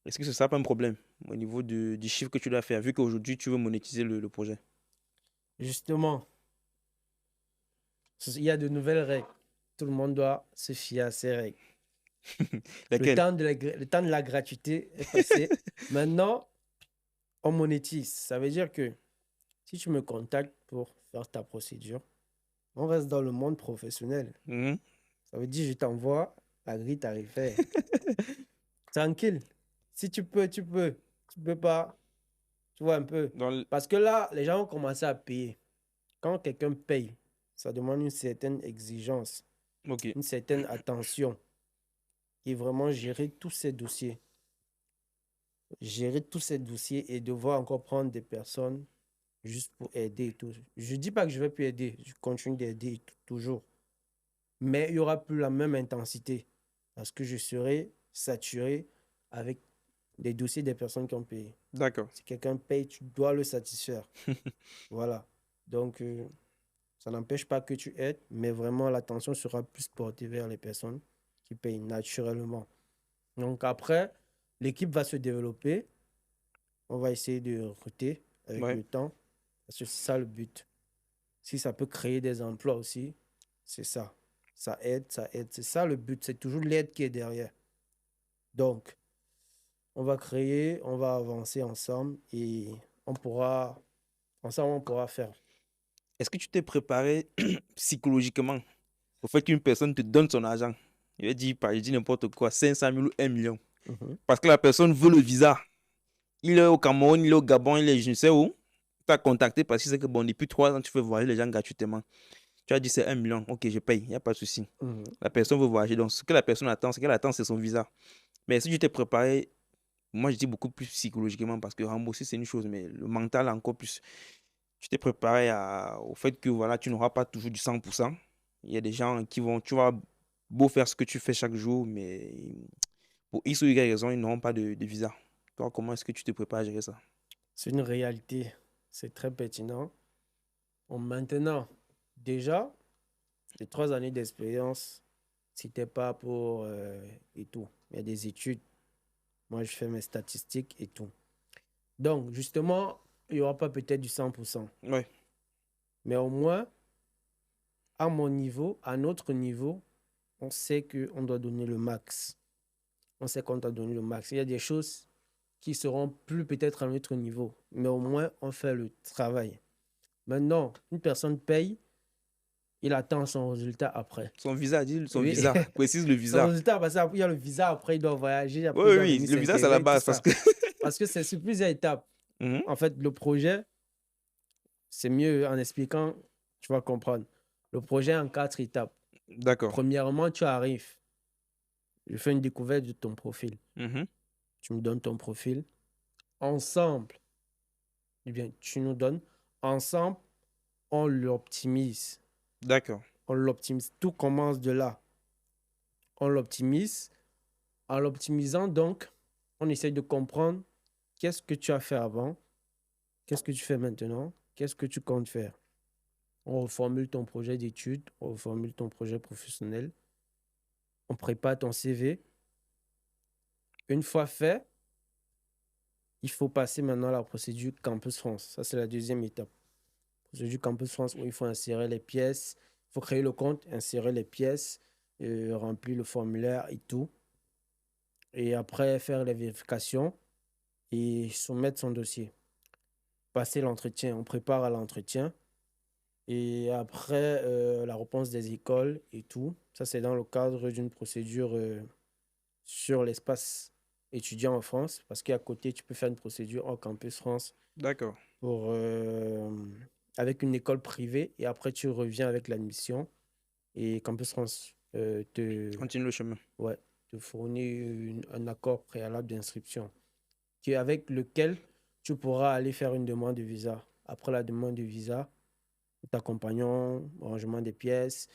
est-ce que ce sera pas un problème au niveau du chiffre que tu dois faire, vu qu'aujourd'hui, tu veux monétiser le projet? Justement, il y a de nouvelles règles. Tout le monde doit se fier à ces règles. Lesquels? Le temps de la gratuité est passé. Maintenant, on monétise. Ça veut dire que si tu me contactes pour faire ta procédure, on reste dans le monde professionnel. Mhm. Ça veut dire je t'envoie la grille tarifaire. Tranquille. Si tu peux, tu peux. Tu peux pas, tu vois un peu. Dans le- Parce que là, les gens ont commencé à payer. Quand quelqu'un paye, ça demande une certaine exigence, Ok, une certaine attention et vraiment gérer tous ces dossiers. Gérer tous ces dossiers et devoir encore prendre des personnes juste pour aider et tout. Je dis pas que je vais plus aider, je continue d'aider toujours. Mais il y aura plus la même intensité parce que je serai saturé avec des dossiers des personnes qui ont payé. d'accord. Si quelqu'un paye, tu dois le satisfaire. Voilà. Donc, ça n'empêche pas que tu aides, mais vraiment l'attention sera plus portée vers les personnes qui payent naturellement. Donc après, l'équipe va se développer. On va essayer de recruter avec Ouais, le temps, parce que c'est ça le but. Si ça peut créer des emplois aussi, c'est ça. Ça aide, ça aide. C'est ça le but. C'est toujours l'aide qui est derrière. Donc, on va créer, on va avancer ensemble et ensemble, on pourra faire. Est-ce que tu t'es préparé psychologiquement au fait qu'une personne te donne son argent? Je dis n'importe quoi, 500 000 ou 1 million. Mhm. Parce que la personne veut le visa. Il est au Cameroun, il est au Gabon, il est je ne sais où. Tu as contacté parce que c'est que bon, depuis 3 ans, tu fais voyager les gens gratuitement. Tu as dit c'est 1 million, ok, je paye, il n'y a pas de souci. Mhm. La personne veut voyager, donc ce que la personne attend, c'est son visa. Mais si tu t'es préparé, moi je dis beaucoup plus psychologiquement parce que rembourser c'est une chose, mais le mental encore plus. Tu t'es préparé au fait que voilà, tu n'auras pas toujours du 100%. Il y a des gens qui vont, tu vas beau faire ce que tu fais chaque jour, mais pour X ou Y raison, ils n'auront pas de visa. Toi, comment est-ce que tu te prépares à gérer ça? C'est une réalité. C'est très pertinent. Bon, maintenant, déjà, les 3 années d'expérience, c'était pas pour et tout. Il y a des études. Moi, je fais mes statistiques et tout. Donc, justement, il n'y aura pas peut-être du 100%. Ouais, Mais au moins, à mon niveau, à notre niveau, on sait qu'on doit donner le max. On sait qu'on doit donner le max. Il y a des choses qui seront plus peut-être à notre niveau. Mais au moins, on fait le travail. Maintenant, une personne paye, il attend son résultat après. son visa, dis son Oui. visa, précise le Son visa. résultat, parce qu'il y a le visa, après il doit voyager, Oui, après il oui, doit oui, venir le visa c'est la s'intégrer, tout base parce ça. que. Parce que c'est sur plusieurs étapes. Mhm. En fait, le projet, c'est mieux en expliquant, tu vas comprendre. Le projet en 4 étapes. D'accord. Premièrement, tu arrives. Je fais une découverte de ton profil. Mhm. Tu me donnes ton profil. Ensemble, eh bien, tu nous donnes. Ensemble, on l'optimise. D'accord. On l'optimise. Tout commence de là. On l'optimise. En l'optimisant, donc, on essaie de comprendre qu'est-ce que tu as fait avant, qu'est-ce que tu fais maintenant, qu'est-ce que tu comptes faire. On reformule ton projet d'études, on reformule ton projet professionnel, on prépare ton CV. Une fois fait, il faut passer maintenant à la procédure Campus France. Ça, c'est la deuxième étape. Procédure Campus France où il faut insérer les pièces, il faut créer le compte, insérer les pièces, remplir le formulaire et tout. Et après, faire les vérifications et soumettre son dossier. Passer l'entretien, on prépare à l'entretien. Et après, la réponse des écoles et tout. Ça, c'est dans le cadre d'une procédure sur l'espace étudiant en France. Parce qu'à côté, tu peux faire une procédure hors Campus France D'accord. pour, avec une école privée. Et après, tu reviens avec l'admission. Et Campus France Continue le chemin. ouais, te fournit un accord préalable d'inscription. Avec lequel tu pourras aller faire une demande de visa. Après la demande de visa, t'accompagnons, rangement des pièces,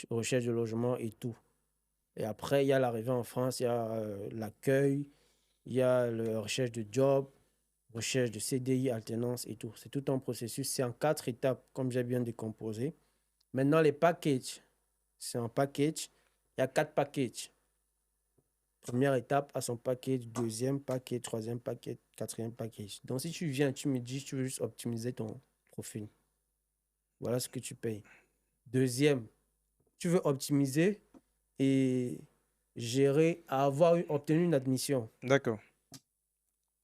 recherche de logement et tout. Et après, il y a l'arrivée en France, il y a l'accueil, il y a la recherche de job, recherche de CDI, alternance et tout. C'est tout un processus. C'est en 4 étapes, comme j'ai bien décomposé. Maintenant, les packages, c'est un package. Il y a 4 packages. Première étape à son package, deuxième package, troisième package, quatrième package. Donc, si tu viens, tu me dis, tu veux juste optimiser ton profil. Voilà ce que tu payes. Deuxième, tu veux optimiser et gérer, obtenu une admission. D'accord.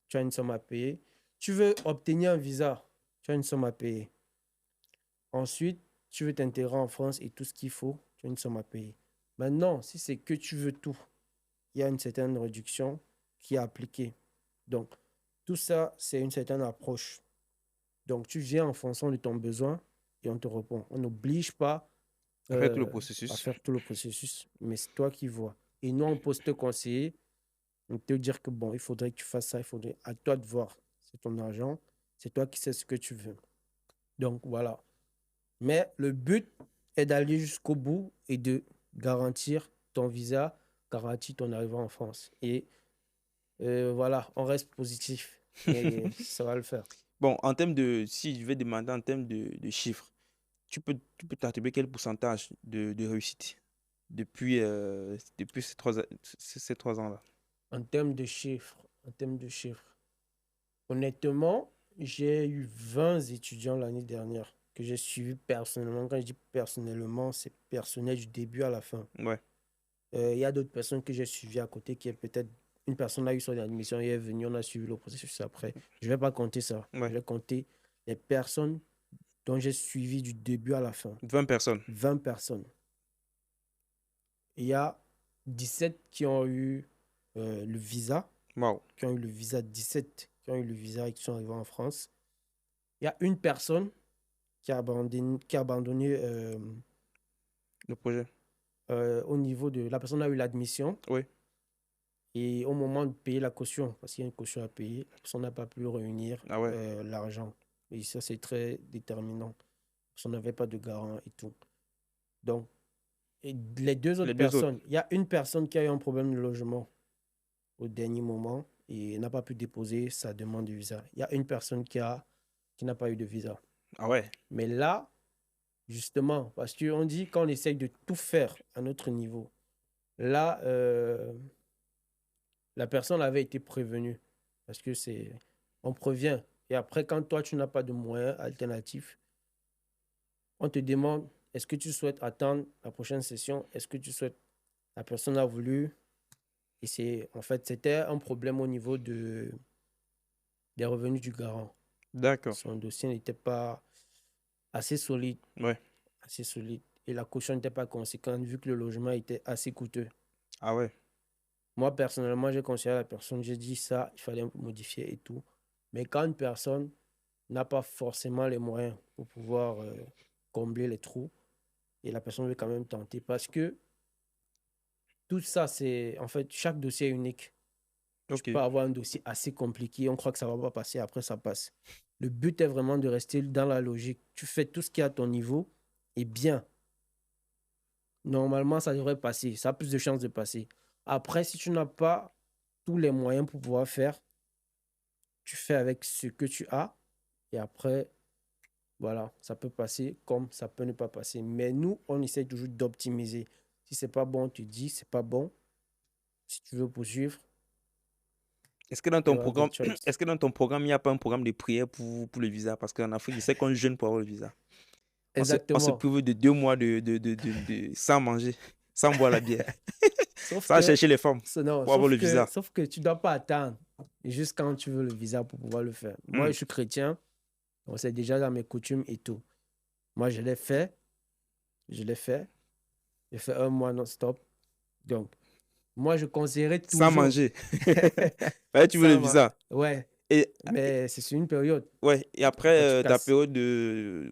Tu as une somme à payer. Tu veux obtenir un visa. Tu as une somme à payer. Ensuite, tu veux t'intégrer en France et tout ce qu'il faut. Tu as une somme à payer. Maintenant, si c'est que tu veux tout, il y a une certaine réduction qui est appliquée. Donc, tout ça, c'est une certaine approche. Donc, tu viens en fonction de ton besoin et on te répond. On n'oblige pas Après tout le à processus. faire tout le processus, mais c'est toi qui vois. Et nous, on peut te conseiller, on te dire que bon, il faudrait que tu fasses ça, il faudrait à toi de voir. C'est ton argent, c'est toi qui sais ce que tu veux. Donc, voilà. Mais le but est d'aller jusqu'au bout et de garantir ton visa, garantir ton arrivée en France. Et voilà, on reste positif et ça va le faire. Bon, en termes de, si je vais demander en termes de chiffres, tu peux t'attribuer quel pourcentage de réussite depuis ces 3 ans-là? En termes de chiffres, honnêtement, j'ai eu 20 étudiants l'année dernière que j'ai suivis personnellement. Quand je dis personnellement, c'est personnel du début à la fin. Ouais. Il y a d'autres personnes que j'ai suivies à côté qui est peut-être une personne a eu son admission, elle est venue, on a suivi le processus après. Je ne vais pas compter ça. Ouais. Je vais compter les personnes dont j'ai suivi du début à la fin. 20 personnes. 20 personnes. Il y a 17 qui ont eu le visa, Wow. qui ont eu le visa, 17 qui ont eu le visa et qui sont arrivés en France. Il y a une personne qui a abandonné Le projet. au niveau de... La personne a eu l'admission. Oui. Et au moment de payer la caution, parce qu'il y a une caution à payer, la personne n'a pas pu réunir Ah ouais. l'argent. Et ça, c'est très déterminant. Parce qu'on n'avait pas de garant et tout. Donc, et les deux autres Les deux autres. personnes, il y a une personne qui a eu un problème de logement au dernier moment et n'a pas pu déposer sa demande de visa. Il y a une personne qui n'a pas eu de visa. Ah ouais. Mais là, justement, parce qu'on dit qu'on essaye de tout faire à notre niveau. Là, la personne avait été prévenue. Parce que on prévient. Et après, quand toi, tu n'as pas de moyens alternatifs, on te demande, est-ce que tu souhaites attendre la prochaine session? Est-ce que tu souhaites... La personne a voulu. Et en fait, c'était un problème au niveau des revenus du garant. D'accord. Son dossier n'était pas assez solide. Ouais. Assez solide. Et la caution n'était pas conséquente vu que le logement était assez coûteux. Ah ouais. Moi, personnellement, j'ai conseillé à la personne, j'ai dit ça, il fallait modifier et tout. Mais quand une personne n'a pas forcément les moyens pour pouvoir combler les trous, et la personne veut quand même tenter, parce que tout ça, c'est... En fait, chaque dossier est unique. Ok. Tu peux avoir un dossier assez compliqué, on croit que ça ne va pas passer, après ça passe. Le but est vraiment de rester dans la logique. Tu fais tout ce qui est à ton niveau, et bien. Normalement, ça devrait passer. Ça a plus de chances de passer. Après, si tu n'as pas tous les moyens pour pouvoir faire, tu fais avec ce que tu as. Et après, voilà, ça peut passer comme ça peut ne pas passer. Mais nous, on essaie toujours d'optimiser. Si c'est pas bon, on te dit, c'est pas bon. Si tu veux poursuivre, Est-ce que dans il y ton aura programme, d'autres choses. est-ce que dans ton programme, il n'y a pas un programme de prière pour le visa? Parce qu'en Afrique, je sais qu'on jeûne pour avoir le visa. On se Exactement. prive de 2 mois sans manger, sans boire la bière, Sauf sans que, chercher les femmes non, pour avoir le visa. sauf que tu ne dois pas attendre juste quand tu veux le visa pour pouvoir le faire. Moi, je suis chrétien. Donc, c'est déjà dans mes coutumes et tout. Moi, je l'ai fait. J'ai fait 1 mois non-stop. Donc, moi, je conseillerais toujours... Sans manger. Ouais, tu veux le visa. Ouais, Et, mais c'est sur une période. ouais, et Après, après tu ta casses. période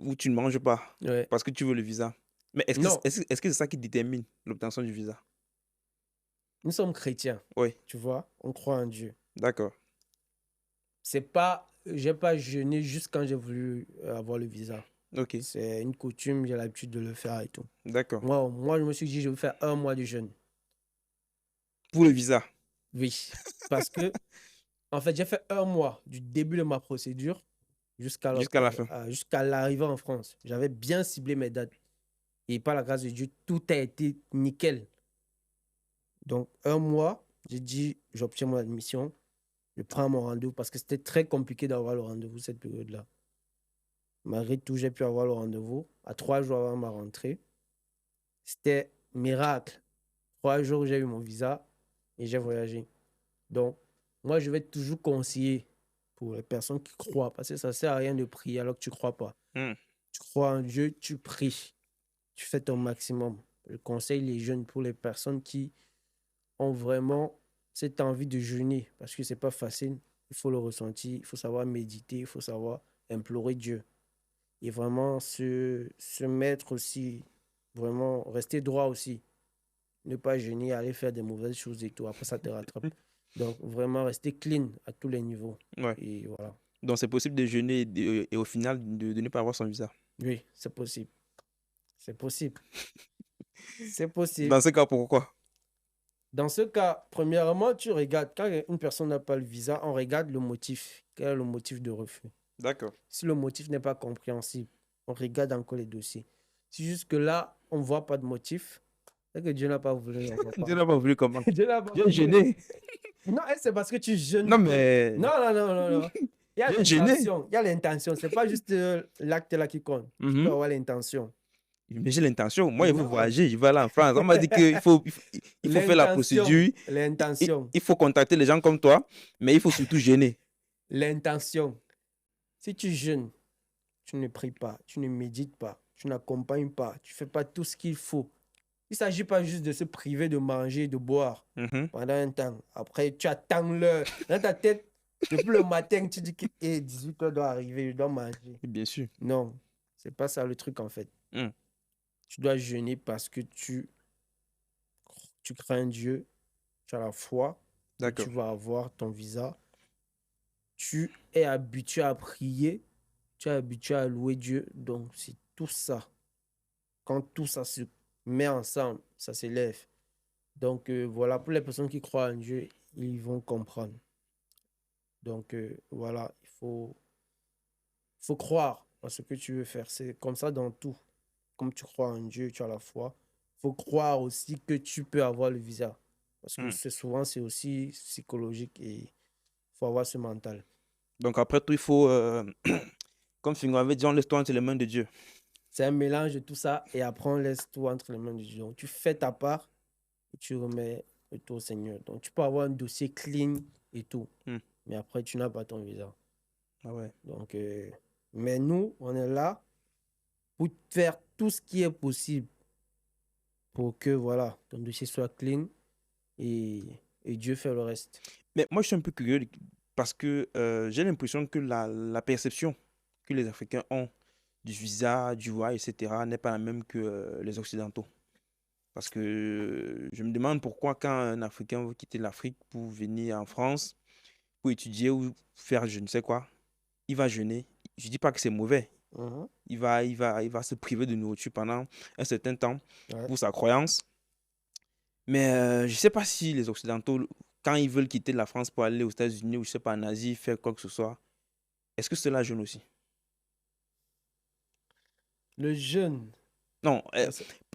où tu ne manges pas Ouais. parce que tu veux le visa. Mais est-ce Non, que c'est ça qui détermine l'obtention du visa? nous sommes chrétiens, Oui, tu vois. On croit en Dieu. d'accord. C'est pas... J'ai pas jeûné juste quand j'ai voulu avoir le visa. Ok, C'est une coutume, j'ai l'habitude de le faire et tout. d'accord. Moi, je me suis dit, je vais faire 1 mois de jeûne. Pour le visa. Oui, parce que, en fait, j'ai fait 1 mois du début de ma procédure jusqu'à Jusqu'à la fin. jusqu'à l'arrivée en France. J'avais bien ciblé mes dates. Et par la grâce de Dieu, tout a été nickel. Donc, 1 mois, j'ai dit, j'obtiens mon admission, je prends mon rendez-vous parce que c'était très compliqué d'avoir le rendez-vous cette période-là. Malgré tout, j'ai pu avoir le rendez-vous à 3 jours avant ma rentrée. C'était miracle. 3 jours, j'ai eu mon visa et j'ai voyagé. Donc, moi, je vais toujours conseiller pour les personnes qui croient, parce que ça ne sert à rien de prier alors que tu ne crois pas. Tu crois en Dieu, tu pries, tu fais ton maximum. Je conseille les jeunes pour les personnes qui ont vraiment cette envie de jeûner, parce que ce n'est pas facile. Il faut le ressentir, il faut savoir méditer, il faut savoir implorer Dieu. Et vraiment se mettre aussi, vraiment rester droit aussi. Ne pas jeûner, aller faire des mauvaises choses et tout. Après, ça te rattrape. Donc, vraiment rester clean à tous les niveaux. Ouais. Et voilà. Donc, c'est possible de jeûner et au final de ne pas avoir son visa. Oui, c'est possible. C'est possible. C'est possible. Dans ce cas, pourquoi? Dans ce cas, premièrement, tu regardes, quand une personne n'a pas le visa, on regarde le motif. Quel est le motif de refus? D'accord. Si le motif n'est pas compréhensible, on regarde encore les dossiers. Si jusque-là, on ne voit pas de motif, c'est que Dieu n'a pas voulu. Dieu n'a pas voulu comment? Dieu n'a pas Dieu voulu. jeûné. Non, c'est parce que tu jeûnes. Non, mais. Non. Il y a Dieu jeûné. l'intention. Il y a l'intention. Ce n'est pas juste l'acte là qui compte. Tu peux avoir l'intention. Mais j'ai l'intention. Moi, il faut Non. voyager. Je vais aller en France. On m'a dit qu'il faut Il faut faire la procédure. L'intention. Il faut contacter les gens comme toi, mais il faut surtout jeûner. L'intention. Si tu jeûnes, tu ne pries pas, tu ne médites pas, tu n'accompagnes pas, tu ne fais pas tout ce qu'il faut. Il ne s'agit pas juste de se priver de manger, de boire pendant un temps. Après, tu attends l'heure. Dans ta tête, depuis le matin, tu dis que 18h doit arriver, je dois manger. Bien sûr. Non, c'est pas ça le truc en fait. Tu dois jeûner parce que tu crains Dieu, tu as la foi, et tu vas avoir ton visa. Tu es habitué à prier, tu es habitué à louer Dieu. Donc, c'est tout ça. Quand tout ça se met ensemble, ça s'élève. Donc, voilà, pour les personnes qui croient en Dieu, ils vont comprendre. Donc, voilà, il faut croire en ce que tu veux faire. C'est comme ça dans tout. Comme tu crois en Dieu, tu as la foi. Il faut croire aussi que tu peux avoir le visa. Parce que souvent, c'est aussi psychologique et il faut avoir ce mental. Donc, après tout, il faut, comme Fingo avait dit, on laisse tout entre les mains de Dieu. C'est un mélange de tout ça et après, on laisse tout entre les mains de Dieu. Donc, tu fais ta part et tu remets le tout au Seigneur. Donc, tu peux avoir un dossier clean et tout. Mais après, tu n'as pas ton visa. Ah ouais. Donc, mais nous, on est là pour faire tout ce qui est possible pour que, voilà, ton dossier soit clean et Dieu fait le reste. Mais moi, je suis un peu curieux parce que j'ai l'impression que la perception que les Africains ont du visa, du voyage, etc., n'est pas la même que les Occidentaux. Parce que je me demande pourquoi quand un Africain veut quitter l'Afrique pour venir en France, pour étudier ou faire je ne sais quoi, il va jeûner. Je ne dis pas que c'est mauvais. Il va se priver de nourriture pendant un certain temps pour sa croyance. Mais je ne sais pas si les Occidentaux, quand ils veulent quitter la France pour aller aux États-Unis ou je sais pas en Asie, faire quoi que ce soit, est-ce que cela jeûne aussi? Le jeûne. Non,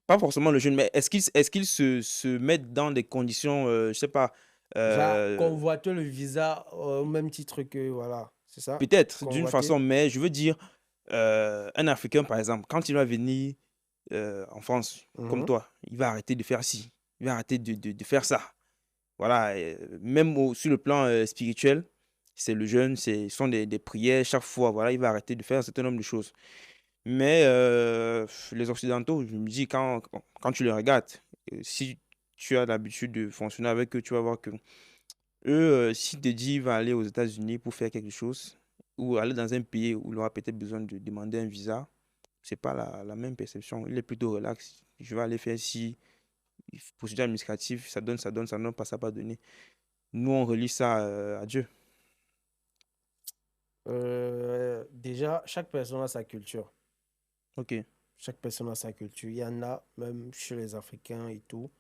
pas forcément le jeûne, mais est-ce qu'ils se mettent dans des conditions, je sais pas, Genre, convoiter le visa au même titre que, voilà, c'est ça? peut-être d'une Convoiter. façon, mais je veux dire, un Africain, par exemple, quand il va venir en France, comme toi, il va arrêter de faire ci, il va arrêter de faire ça. Voilà, même sur le plan spirituel, c'est le jeûne, ce sont des prières chaque fois. Voilà, il va arrêter de faire un certain nombre de choses. Mais les Occidentaux, je me dis, quand tu les regardes, si tu as l'habitude de fonctionner avec eux, tu vas voir que eux, s'ils te disent va aller aux États-Unis pour faire quelque chose, ou aller dans un pays où il aura peut-être besoin de demander un visa, c'est pas la même perception. Il est plutôt relax. Je vais aller faire si procédure administrative, ça donne, pas, ça pas donné. Nous, on relie ça à Dieu. Déjà, chaque personne a sa culture. Ok. Chaque personne a sa culture. Il y en a, même chez les Africains et tout,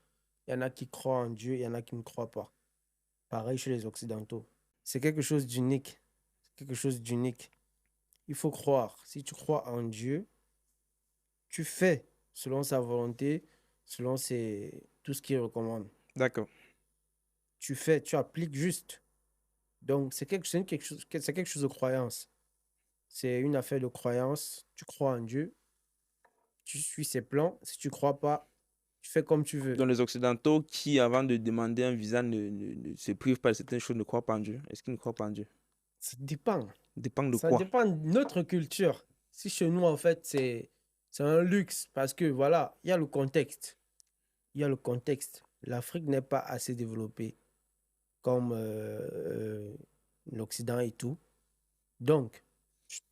il y en a qui croient en Dieu, il y en a qui ne croient pas. Pareil chez les Occidentaux. C'est quelque chose d'unique. C'est quelque chose d'unique. Il faut croire. Si tu crois en Dieu, tu fais selon sa volonté, selon tout ce qu'il recommande. D'accord. Tu fais, tu appliques juste. Donc, c'est quelque chose de croyance. C'est une affaire de croyance. Tu crois en Dieu, tu suis ses plans. Si tu ne crois pas, tu fais comme tu veux. Dans les Occidentaux qui, avant de demander un visa, ne se privent pas de certaines choses, ne croient pas en Dieu. Est-ce qu'ils ne croient pas en Dieu? Ça dépend. Dépend de Ça quoi? dépend de notre culture. Si chez nous, en fait, c'est un luxe parce que, voilà, il y a le contexte. Il y a le contexte. L'Afrique n'est pas assez développée comme l'Occident et tout. Donc,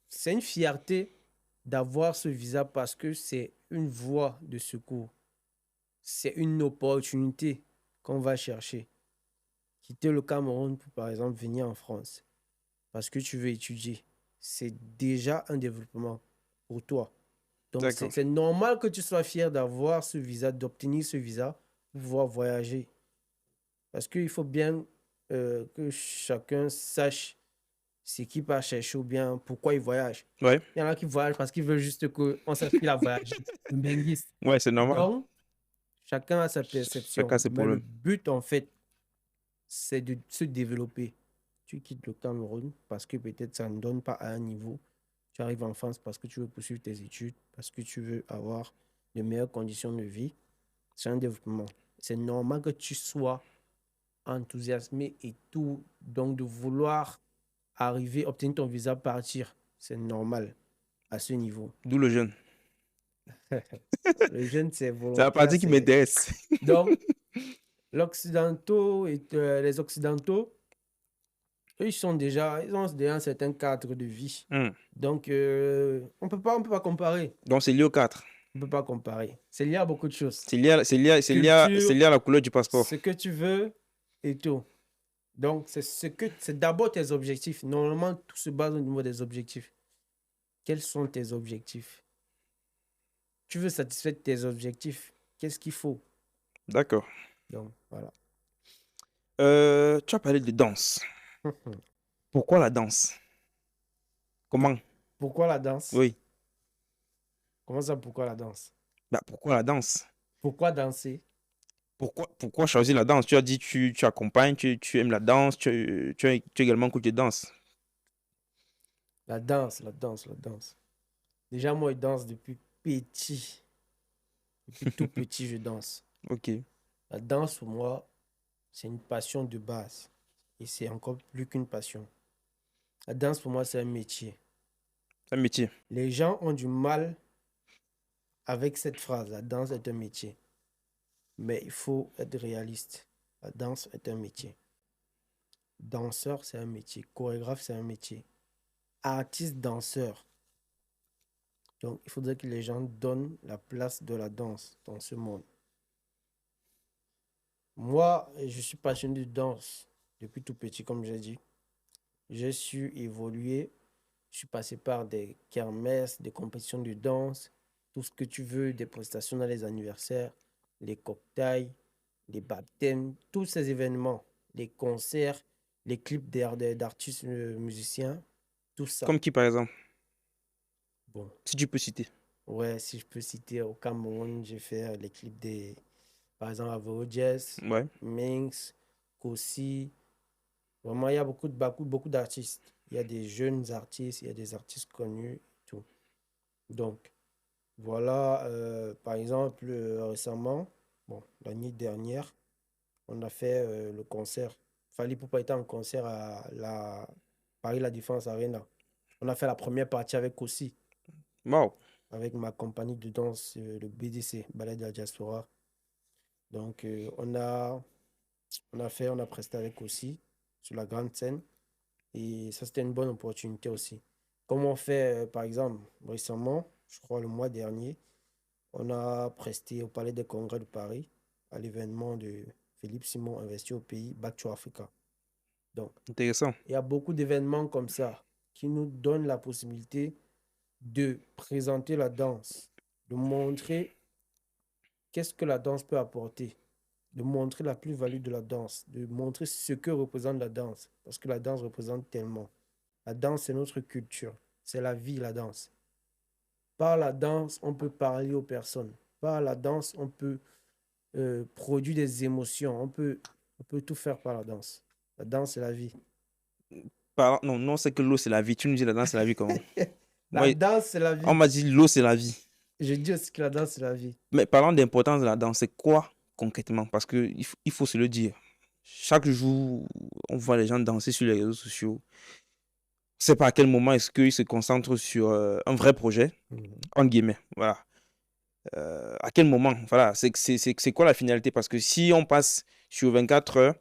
c'est une fierté d'avoir ce visa parce que c'est une voie de secours. C'est une opportunité qu'on va chercher. Quitter le Cameroun pour, par exemple, venir en France parce que tu veux étudier. C'est déjà un développement pour toi. Donc, c'est normal que tu sois fier d'avoir ce visa, d'obtenir ce visa pour pouvoir voyager. Parce qu'il faut bien que chacun sache ce qu'il va chercher ou bien pourquoi il voyage. Ouais. Il y en a qui voyagent parce qu'ils veulent juste qu'on sache qu'il a voyagé. Le benguiste. Ouais, c'est normal. Donc, chacun a sa perception. Chacun ses Mais le problèmes. but, en fait, c'est de se développer. Tu quittes le Cameroun parce que peut-être ça ne donne pas à un niveau. Tu arrives en France parce que tu veux poursuivre tes études, parce que tu veux avoir de meilleures conditions de vie. C'est un développement. c'est normal que tu sois enthousiasmé et tout. Donc, de vouloir arriver, obtenir ton visa, partir, c'est normal à ce niveau. D'où le jeûne. Le jeune, c'est C'est la volontaire. partie qui m'intéresse. Donc, les Occidentaux, eux, ils ont déjà un certain cadre de vie. Donc, on peut pas comparer. Donc, c'est lié au 4. On peut pas comparer. C'est lié à beaucoup de choses. C'est lié à la couleur du passeport. Ce que tu veux et tout. Donc, c'est d'abord tes objectifs. Normalement, tout se base au niveau des objectifs. Quels sont tes objectifs? Tu veux satisfaire tes objectifs. Qu'est-ce qu'il faut? D'accord. Donc, voilà. Tu as parlé de danse. Pourquoi la danse? Comment? Pourquoi la danse? Oui. Comment ça, pourquoi la danse? Bah, pourquoi la danse? Pourquoi danser? Pourquoi choisir la danse? Tu as dit tu accompagnes, tu aimes la danse, tu es également coach de danse. La danse. Déjà, moi, je danse depuis petit. Depuis tout petit, je danse. Ok. La danse, pour moi, c'est une passion de base. Et c'est encore plus qu'une passion. La danse, pour moi, c'est un métier. C'est un métier. Les gens ont du mal avec cette phrase. La danse est un métier. Mais il faut être réaliste. La danse est un métier. Danseur, c'est un métier. Chorégraphe, c'est un métier. Artiste, danseur. Donc, il faudrait que les gens donnent la place de la danse dans ce monde. Moi, je suis passionné de danse depuis tout petit, comme j'ai dit. J'ai su évoluer. Je suis passé par des kermesses, des compétitions de danse, tout ce que tu veux, des prestations dans les anniversaires, les cocktails, les baptêmes, tous ces événements, les concerts, les clips d'artistes musiciens, tout ça. Comme qui, par exemple? Bon. Si tu peux citer. Ouais, si je peux citer, au Cameroun, j'ai fait les clips des, par exemple, Avro Jazz, Ouais. Minx, Kossi. Vraiment, il y a beaucoup d'artistes. Il y a des jeunes artistes, il y a des artistes connus, tout. Donc, voilà, par exemple, récemment, bon, l'année dernière, on a fait le concert. Fally Ipupa était en concert à la Paris La Défense Arena. On a fait la première partie avec Kossi, Wow. avec ma compagnie de danse, le BDC, Ballet de la Diaspora. Donc, on a presté avec Kossi sur la grande scène. Et ça, c'était une bonne opportunité aussi. Comme on fait, par exemple, récemment, je crois le mois dernier, on a presté au Palais des Congrès de Paris à l'événement de Philippe Simon investi au pays Back to Africa. Donc, Intéressant. il y a beaucoup d'événements comme ça qui nous donnent la possibilité de présenter la danse, de montrer qu'est-ce que la danse peut apporter, de montrer la plus-value de la danse, de montrer ce que représente la danse, parce que la danse représente tellement. La danse, c'est notre culture, c'est la vie, la danse. Par la danse, on peut parler aux personnes. Par la danse, on peut produire des émotions. On peut tout faire par la danse. La danse, c'est la vie. Non, c'est que l'eau, c'est la vie. Tu nous dis la danse, c'est la vie comment? La Moi, danse, c'est la vie. on m'a dit l'eau, c'est la vie. Je dis aussi que la danse, c'est la vie. Mais parlant d'importance de la danse, c'est quoi concrètement? Parce qu'il faut se le dire. Chaque jour, on voit les gens danser sur les réseaux sociaux. Je ne sais pas à quel moment est-ce qu'ils se concentrent sur un vrai projet, entre guillemets. Voilà. À quel moment? Voilà. C'est quoi la finalité? Parce que si on passe sur 24 heures,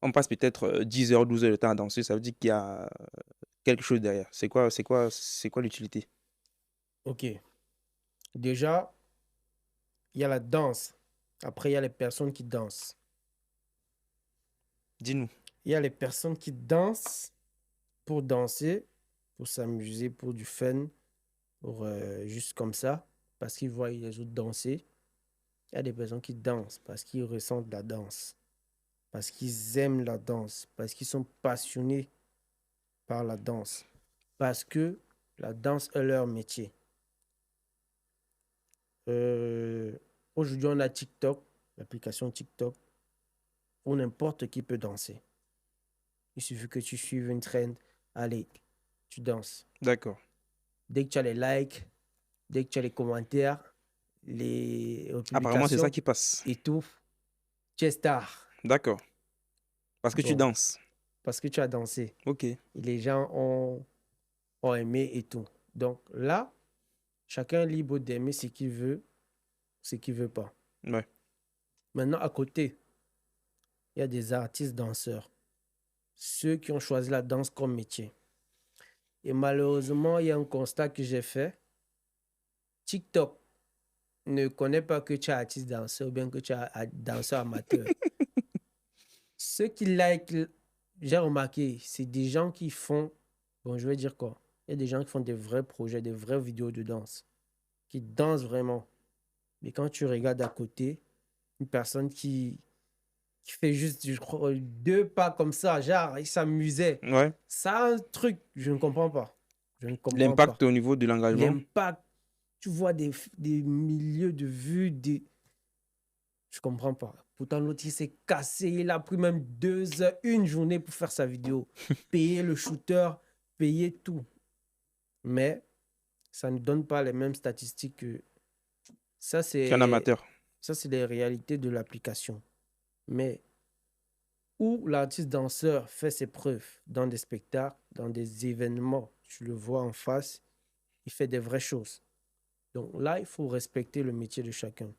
on passe peut-être 10 heures, 12 heures de temps à danser, ça veut dire qu'il y a quelque chose derrière. C'est quoi l'utilité? Ok. Déjà, il y a la danse. Après, il y a les personnes qui dansent. Dis-nous. Il y a les personnes qui dansent pour danser, pour s'amuser, pour du fun, pour juste comme ça, parce qu'ils voient les autres danser. Il y a des personnes qui dansent parce qu'ils ressentent la danse, parce qu'ils aiment la danse, parce qu'ils sont passionnés par la danse, parce que la danse est leur métier. Aujourd'hui, on a TikTok, l'application TikTok, où n'importe qui peut danser. Il suffit que tu suives une trend. Allez, tu danses. D'accord. Dès que tu as les likes, dès que tu as les commentaires, les Apparemment, c'est publications ça qui passe. et tout, tu es star. D'accord. Parce que tu Bon, danses. parce que tu as dansé. Ok. Et les gens ont aimé et tout. Donc là, chacun est libre d'aimer ce qu'il veut, ce qu'il veut pas. Ouais. Maintenant, à côté, il y a des artistes danseurs. Ceux qui ont choisi la danse comme métier. Et malheureusement, il y a un constat que j'ai fait. TikTok ne connaît pas que tu es artiste danseur ou bien que tu es danseur amateur. Ceux qui like, j'ai remarqué, c'est des gens qui font, bon, je vais dire quoi? Il y a des gens qui font des vrais projets, des vraies vidéos de danse, qui dansent vraiment. Mais quand tu regardes à côté, une personne qui fait juste, je crois, 2 pas comme ça, genre, il s'amusait. Ouais. Ça a un truc, je ne comprends pas. Je ne comprends pas. L'impact au niveau de l'engagement. L'impact, tu vois des milliers de vues, je comprends pas. Pourtant, l'autre, il s'est cassé. Il a pris même 2 heures, une journée pour faire sa vidéo. Payer le shooter, payer tout. Mais ça ne donne pas les mêmes statistiques que... Ça, Qu'un c'est amateur. les réalités de l'application. Mais où l'artiste danseur fait ses preuves dans des spectacles, dans des événements, tu le vois en face, il fait des vraies choses. Donc là, il faut respecter le métier de chacun.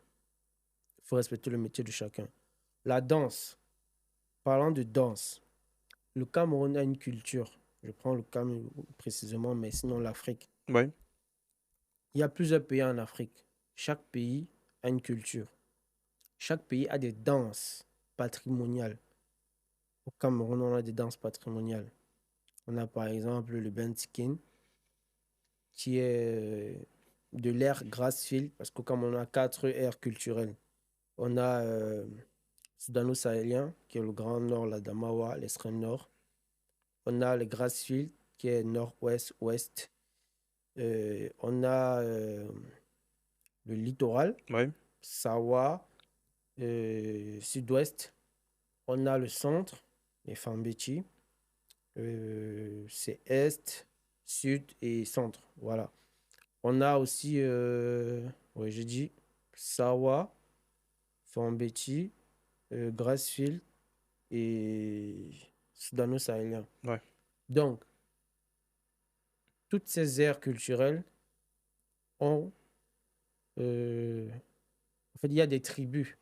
Il faut respecter le métier de chacun. La danse, parlant de danse, le Cameroun a une culture. Je prends le Cameroun précisément, mais sinon l'Afrique. Ouais. Il y a plusieurs pays en Afrique. Chaque pays a une culture. Chaque pays a des danses patrimoniales. Au Cameroun, on a des danses patrimoniales. On a par exemple le Bentsikin, qui est de l'ère Grassfield, parce qu'au Cameroun, on a 4 aires culturelles. On a Soudano-Sahélien, qui est le Grand Nord, la Damawa, l'extrême nord. On a le Grassfield, qui est nord-ouest, ouest. On a le littoral, Ouais. Sawa, sud-ouest. On a le centre, les Fambéti. C'est est, sud et centre. Voilà. On a aussi, ouais, j'ai dit, Sawa, Fambéti, Grassfield et Soudano-Sahélien. Ouais. Donc, toutes ces aires culturelles ont... en fait, il y a des tribus.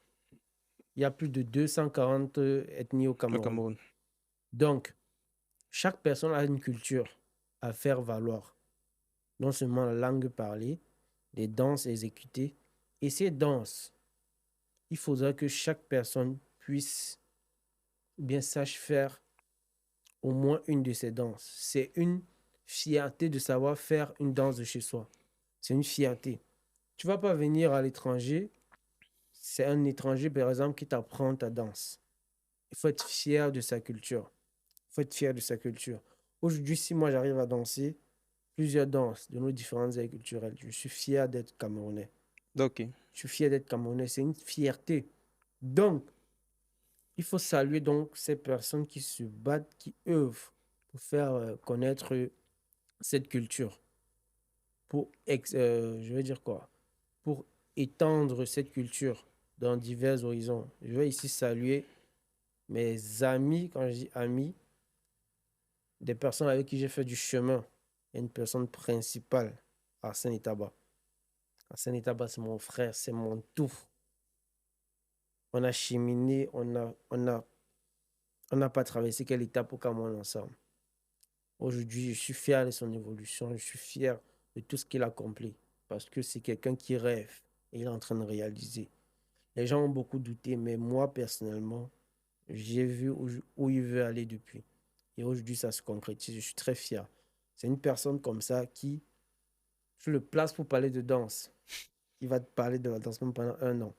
Il y a plus de 240 ethnies au Au Cameroun. Cameroun. Donc, chaque personne a une culture à faire valoir. Non seulement la langue parlée, les danses exécutées. Et ces danses, il faudra que chaque personne puisse ou bien sache faire au moins une de ces danses. C'est une fierté de savoir faire une danse de chez soi. C'est une fierté. Tu vas pas venir à l'étranger, c'est un étranger, par exemple, qui t'apprend ta danse. Il faut être fier de sa culture. Il faut être fier de sa culture. Aujourd'hui, si moi j'arrive à danser plusieurs danses de nos différentes aires culturelles, je suis fier d'être Camerounais. Ok. Je suis fier d'être Camerounais. C'est une fierté. Donc, il faut saluer donc ces personnes qui se battent, qui œuvrent pour faire connaître cette culture. Je vais dire quoi? Pour étendre cette culture dans divers horizons. Je vais ici saluer mes amis, quand je dis amis, des personnes avec qui j'ai fait du chemin. Il y a une personne principale, Arsène Itaba. Arsène Itaba, c'est mon frère, c'est mon tout. On a cheminé, on n'a pas traversé quelle étape au Cameroun ensemble. Aujourd'hui, je suis fier de son évolution, je suis fier de tout ce qu'il a accompli. Parce que c'est quelqu'un qui rêve et il est en train de réaliser. Les gens ont beaucoup douté, mais moi, personnellement, j'ai vu où il veut aller depuis. Et aujourd'hui, ça se concrétise. Je suis très fier. C'est une personne comme ça qui, tu le places pour parler de danse. Il va te parler de la danse même pendant 1 an.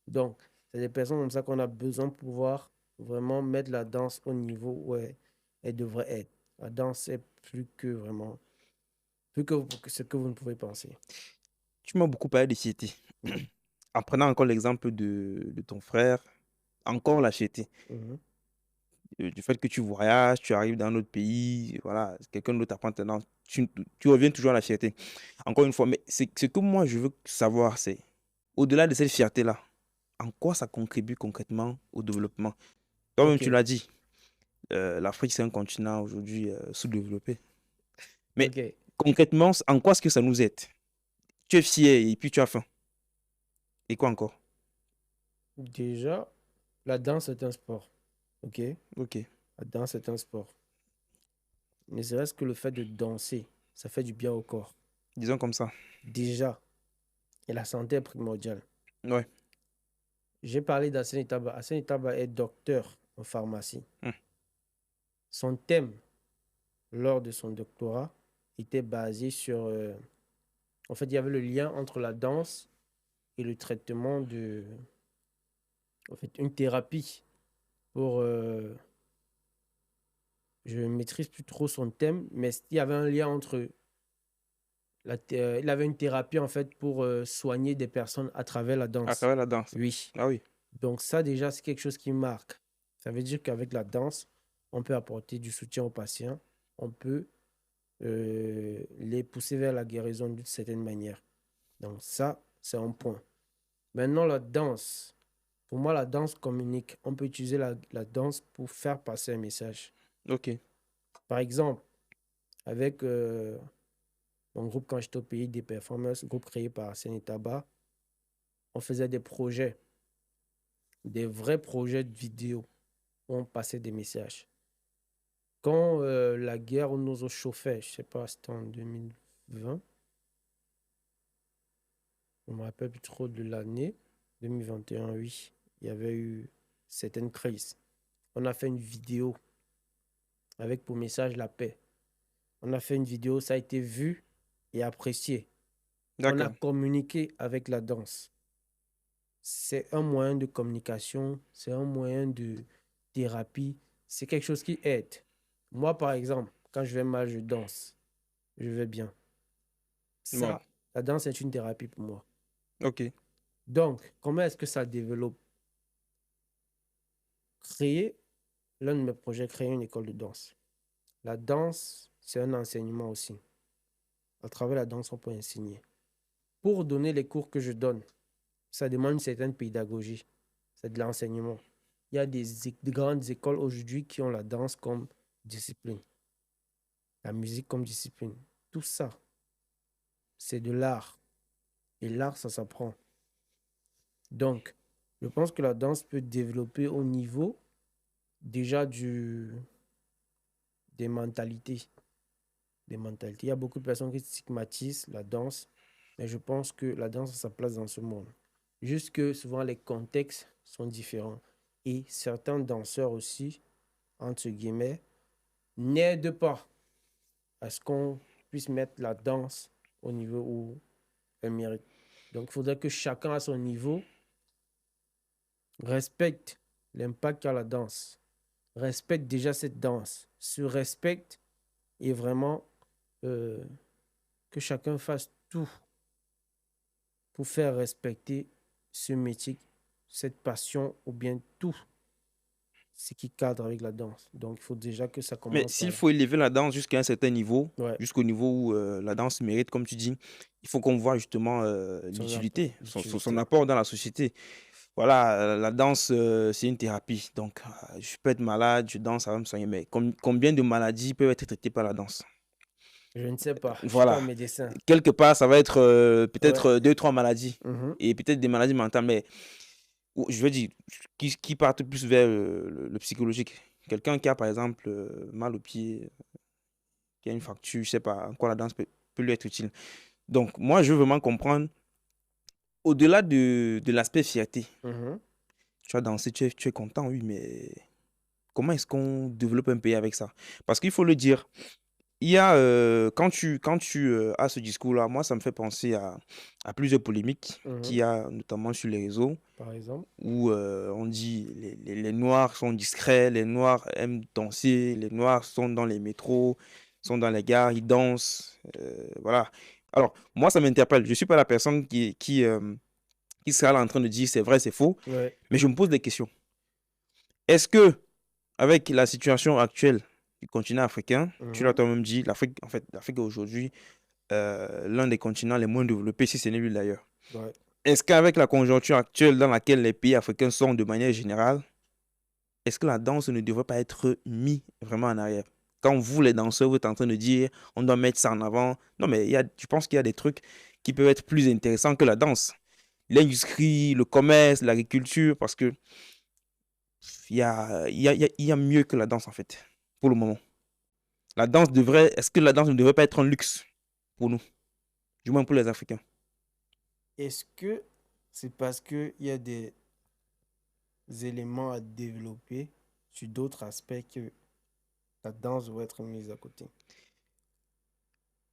Donc, c'est des personnes comme ça qu'on a besoin pour pouvoir vraiment mettre la danse au niveau où elle devrait être. La danse est plus que vraiment, plus que ce que vous ne pouvez penser. Tu m'as beaucoup parlé de fierté. Mhm. En prenant encore l'exemple de ton frère, encore la fierté. Mhm. Du fait que tu voyages, tu arrives dans un autre pays, voilà, quelqu'un d'autre t'apprend ta langue, tu reviens toujours à la fierté. Encore une fois, mais ce que moi je veux savoir, c'est, au-delà de cette fierté-là, en quoi ça contribue concrètement au développement? Toi-même, tu Ok, l'as dit, l'Afrique, c'est un continent aujourd'hui sous-développé. Mais ok. concrètement, en quoi est-ce que ça nous aide? Tu es fier et puis tu as faim. Et quoi encore? Déjà, la danse est un sport. Ok? Ok, La danse est un sport. Ne serait-ce que le fait de danser, ça fait du bien au corps. disons comme ça. Déjà, et la santé est primordiale. Ouais. J'ai parlé d'Assane Itaba. Arsène Itaba est docteur en pharmacie. Hmm. Son thème lors de son doctorat était basé sur... en fait, il y avait le lien entre la danse et le traitement de... En fait, une thérapie pour... je ne maîtrise plus trop son thème, mais il y avait un lien entre... il avait une thérapie, en fait, pour soigner des personnes à travers la À danse. travers la danse. Oui. Ah oui. Donc ça, déjà, c'est quelque chose qui marque. Ça veut dire qu'avec la danse, on peut apporter du soutien aux patients. On peut les pousser vers la guérison d'une certaine manière. Donc ça, c'est un point. Maintenant, la danse. Pour moi, la danse communique. On peut utiliser la danse pour faire passer un message. Ok. Par exemple, avec mon groupe quand j'étais au pays des performances, groupe créé par Arsène Taba, on faisait des projets, des vrais projets de vidéo où on passait des messages. Quand la guerre nous chauffait, je ne sais pas, c'était en 2020, je ne me rappelle plus trop de l'année, 2021, oui, il y avait eu certaines crises. On a fait une vidéo avec pour message la paix. On a fait une vidéo, ça a été vu et apprécié. On a D'accord. communiqué avec la danse. C'est un moyen de communication, c'est un moyen de thérapie, c'est quelque chose qui aide. Moi, par exemple, quand je vais mal, je danse, je vais bien. Bon. Ça, la danse est une thérapie pour moi. Ok. Donc, comment est-ce que ça développe? Créer, l'un de mes projets, créer une école de danse. La danse, c'est un enseignement aussi. À travers la danse, on peut enseigner. Pour donner les cours que je donne, ça demande une certaine pédagogie. C'est de l'enseignement. Il y a des grandes écoles aujourd'hui qui ont la danse comme discipline, la musique comme discipline. Tout ça, c'est de l'art. Et l'art, ça s'apprend. Donc, je pense que la danse peut développer au niveau déjà des mentalités. Des mentalités. Il y a beaucoup de personnes qui stigmatisent la danse, mais je pense que la danse a sa place dans ce monde. Juste que souvent les contextes sont différents. Et certains danseurs aussi, entre guillemets, n'aident pas à ce qu'on puisse mettre la danse au niveau où elle mérite. Donc, il faudrait que chacun à son niveau respecte l'impact qu'a la danse, respecte déjà cette danse, se respecte et vraiment euh, que chacun fasse tout pour faire respecter ce métier, cette passion ou bien tout ce qui cadre avec la danse. Donc, il faut déjà que ça Mais commence par s'il là. faut élever la danse jusqu'à un certain niveau, Ouais, jusqu'au niveau où la danse mérite, comme tu dis, il faut qu'on voit justement son apport, l'utilité, son l'utilité. apport dans la société. Voilà, la danse, c'est une thérapie. Donc, je peux être malade, je danse, ça va me soigner. Mais combien de maladies peuvent être traitées par la danse? Je ne sais pas, je ne suis pas un Voilà. médecin. Quelque part, ça va être peut-être Ouais. deux, trois maladies. Mhm. Et peut-être des maladies mentales. Mais je veux dire, qui partent plus vers le psychologique. Quelqu'un qui a, par exemple, mal au pied, qui a une fracture, je sais pas, en quoi la danse peut lui être utile. Donc, moi, je veux vraiment comprendre, au-delà de l'aspect fierté, Mhm. tu as dansé, tu es content, oui, mais comment est-ce qu'on développe un pays avec ça? Parce qu'il faut le dire, il y a, quand tu as ce discours-là, moi, ça me fait penser à plusieurs polémiques Mhm. qu'il y a, notamment sur les réseaux, Par exemple. où on dit les Noirs sont discrets, les Noirs aiment danser, les Noirs sont dans les métros, sont dans les gares, ils dansent. Voilà. Alors, moi, ça m'interpelle. Je ne suis pas la personne qui sera là en train de dire c'est vrai, c'est faux, Ouais. mais je me pose des questions. Est-ce que, avec la situation actuelle du continent africain, tu l'as Mhm. toi-même dit, l'Afrique, en fait, l'Afrique est aujourd'hui l'un des continents les moins développés, si ce n'est lui d'ailleurs. Ouais. est-ce qu'avec la conjoncture actuelle dans laquelle les pays africains sont de manière générale, est-ce que la danse ne devrait pas être mise vraiment en arrière? Quand vous, les danseurs, vous êtes en train de dire on doit mettre ça en avant. Non, mais je pense qu'il y a des trucs qui peuvent être plus intéressants que la danse. L'industrie, le commerce, l'agriculture, parce que il y a mieux que la danse, en fait, pour le moment. Est-ce que la danse ne devrait pas être un luxe pour nous, du moins pour les Africains? Est-ce que c'est parce qu'il y a des éléments à développer sur d'autres aspects que la danse doit être mise à côté?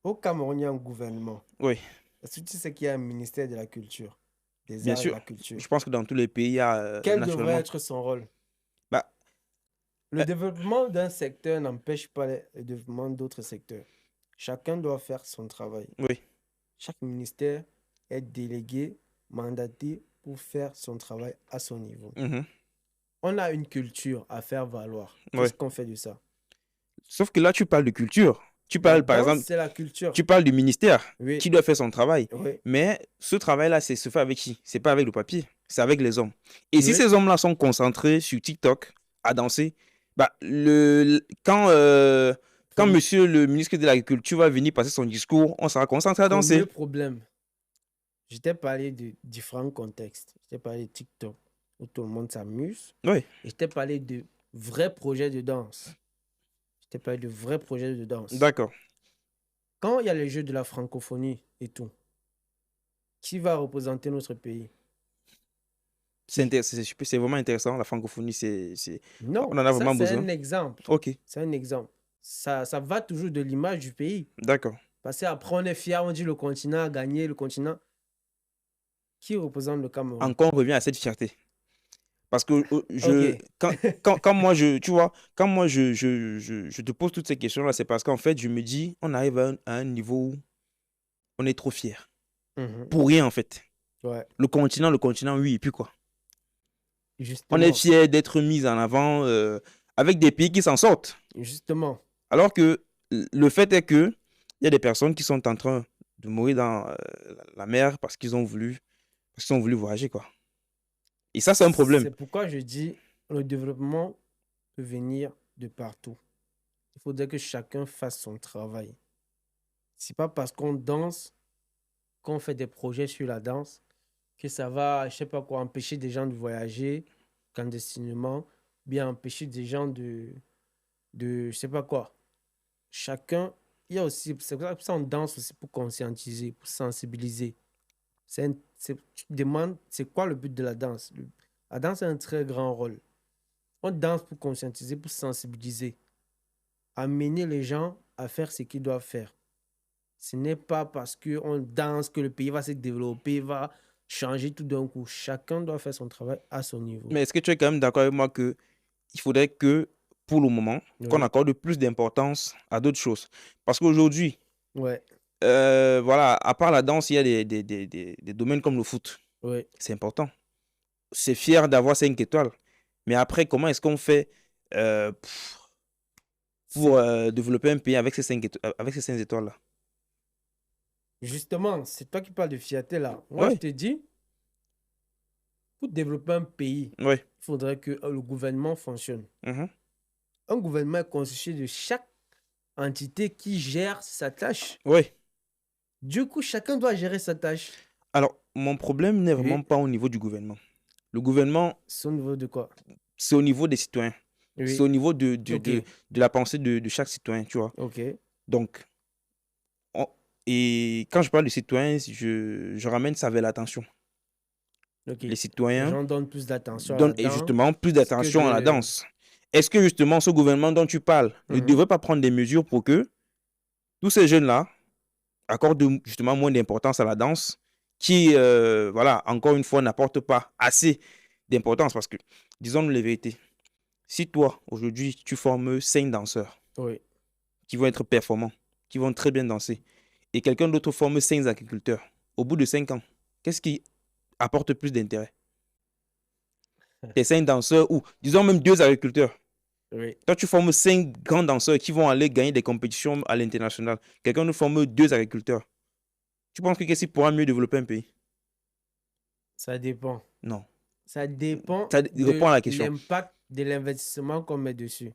Au Cameroun, il y a un gouvernement. Oui, Est-ce que tu sais qu'il y a un ministère de la culture, des bien arts et de sûr. la culture? Je pense que dans tous les pays, il y a Quel devrait naturellement. être son rôle? Bah, Le développement d'un secteur n'empêche pas le développement d'autres secteurs. Chacun doit faire son travail. oui. Chaque ministère est délégué, mandaté pour faire son travail à son niveau. Mhm, On a une culture à faire valoir. ouais. Qu'est-ce qu'on fait de ça? Sauf que là, tu parles de culture. Tu La parles, par danse, exemple, c'est la culture. tu parles du ministère Oui, qui doit faire son travail. oui, Mais ce travail-là, c'est se fait avec qui? C'est pas avec le papier, c'est avec les hommes. Et si oui. ces hommes-là sont concentrés sur TikTok à danser, bah, quand Premier, monsieur le ministre de l'Agriculture va venir passer son discours, on sera concentré à premier danser. problème, je t'ai parlé de différents contextes. Je t'ai parlé de TikTok, où tout le monde s'amuse. Oui, Et je t'ai parlé de vrais projets de danse. Je t'ai parlé de vrais projets de danse. d'accord. Quand il y a les Jeux de la francophonie et tout, qui va représenter notre pays? C'est vraiment intéressant, la francophonie, Non, on en a ça vraiment c'est besoin. un exemple. Ok, C'est un exemple. Ça va toujours de l'image du pays. d'accord. Parce qu'après, on est fiers, on dit le continent a gagné, le continent. Qui représente le Cameroun? Encore on revient à cette fierté. Parce que Ok. quand moi, tu vois, quand moi, je te pose toutes ces questions-là, c'est parce qu'en fait, je me dis, on arrive à un niveau où on est trop fier. Mhm. Pour rien, en fait. Ouais, Le continent, oui, et puis quoi? On est justement. fier d'être mis en avant avec des pays qui s'en sortent. Justement. Alors que le fait est que il y a des personnes qui sont en train de mourir dans la mer parce qu'ils ont voulu voyager, quoi. Et ça, c'est un problème. C'est pourquoi je dis le développement peut venir de partout. Il faudrait que chacun fasse son travail. C'est pas parce qu'on danse, qu'on fait des projets sur la danse, que ça va, je sais pas quoi, empêcher des gens de voyager clandestinement, bien empêcher des gens je sais pas quoi. Chacun, il y a aussi, c'est pour ça qu'on danse aussi pour conscientiser, pour sensibiliser. Tu te demandes, c'est quoi le but de la danse? La danse a un très grand rôle. On danse pour conscientiser, pour sensibiliser, amener les gens à faire ce qu'ils doivent faire. Ce n'est pas parce qu'on danse que le pays va se développer, va changer tout d'un coup. Chacun doit faire son travail à son niveau. Mais est-ce que tu es quand même d'accord avec moi que il faudrait que, pour le moment, qu'on Oui, accorde plus d'importance à d'autres choses? Parce qu'aujourd'hui, ouais, voilà, à part la danse, il y a des domaines comme le foot. oui. C'est important. C'est fier d'avoir 5 étoiles. Mais après, comment est-ce qu'on fait pour développer un pays avec avec ces 5 étoiles-là? Justement, c'est toi qui parles de fierté là. Moi, je Oui, te dis, pour développer un pays, oui. il faudrait que le gouvernement fonctionne. Mhm. Un gouvernement est constitué de chaque entité qui gère sa tâche. Oui. Du coup, chacun doit gérer sa tâche. Alors, mon problème n'est vraiment Oui, pas au niveau du gouvernement. Le gouvernement, c'est au niveau de quoi? c'est au niveau des citoyens. C'est au Oui, niveau ok, de la pensée de chaque citoyen, tu vois. ok, Donc, on- et quand je parle de citoyens, je ramène ça vers l'attention. ok. Les Les citoyens gens donnent plus d'attention à la donnent et danse justement plus que d'attention à la de... danse. Est-ce que justement ce gouvernement dont tu parles ne Mhm. devrait pas prendre des mesures pour que tous ces jeunes-là accordent justement moins d'importance à la danse qui, voilà, encore une fois, n'apporte pas assez d'importance parce que, disons-nous les vérités, si toi, aujourd'hui, tu formes 5 danseurs Oui. qui vont être performants, qui vont très bien danser, et quelqu'un d'autre forme 5 agriculteurs, au bout de 5 ans, qu'est-ce qui apporte plus d'intérêt? Tes 5 danseurs ou, disons même 2 agriculteurs. Oui. Toi, tu formes 5 grands danseurs qui vont aller gagner des compétitions à l'international. Quelqu'un nous forme 2 agriculteurs. Tu penses que qu'est-ce qui pourra mieux développer un pays? Ça dépend. Non. Ça dépend Ça répond de à la question. l'impact de l'investissement qu'on met dessus.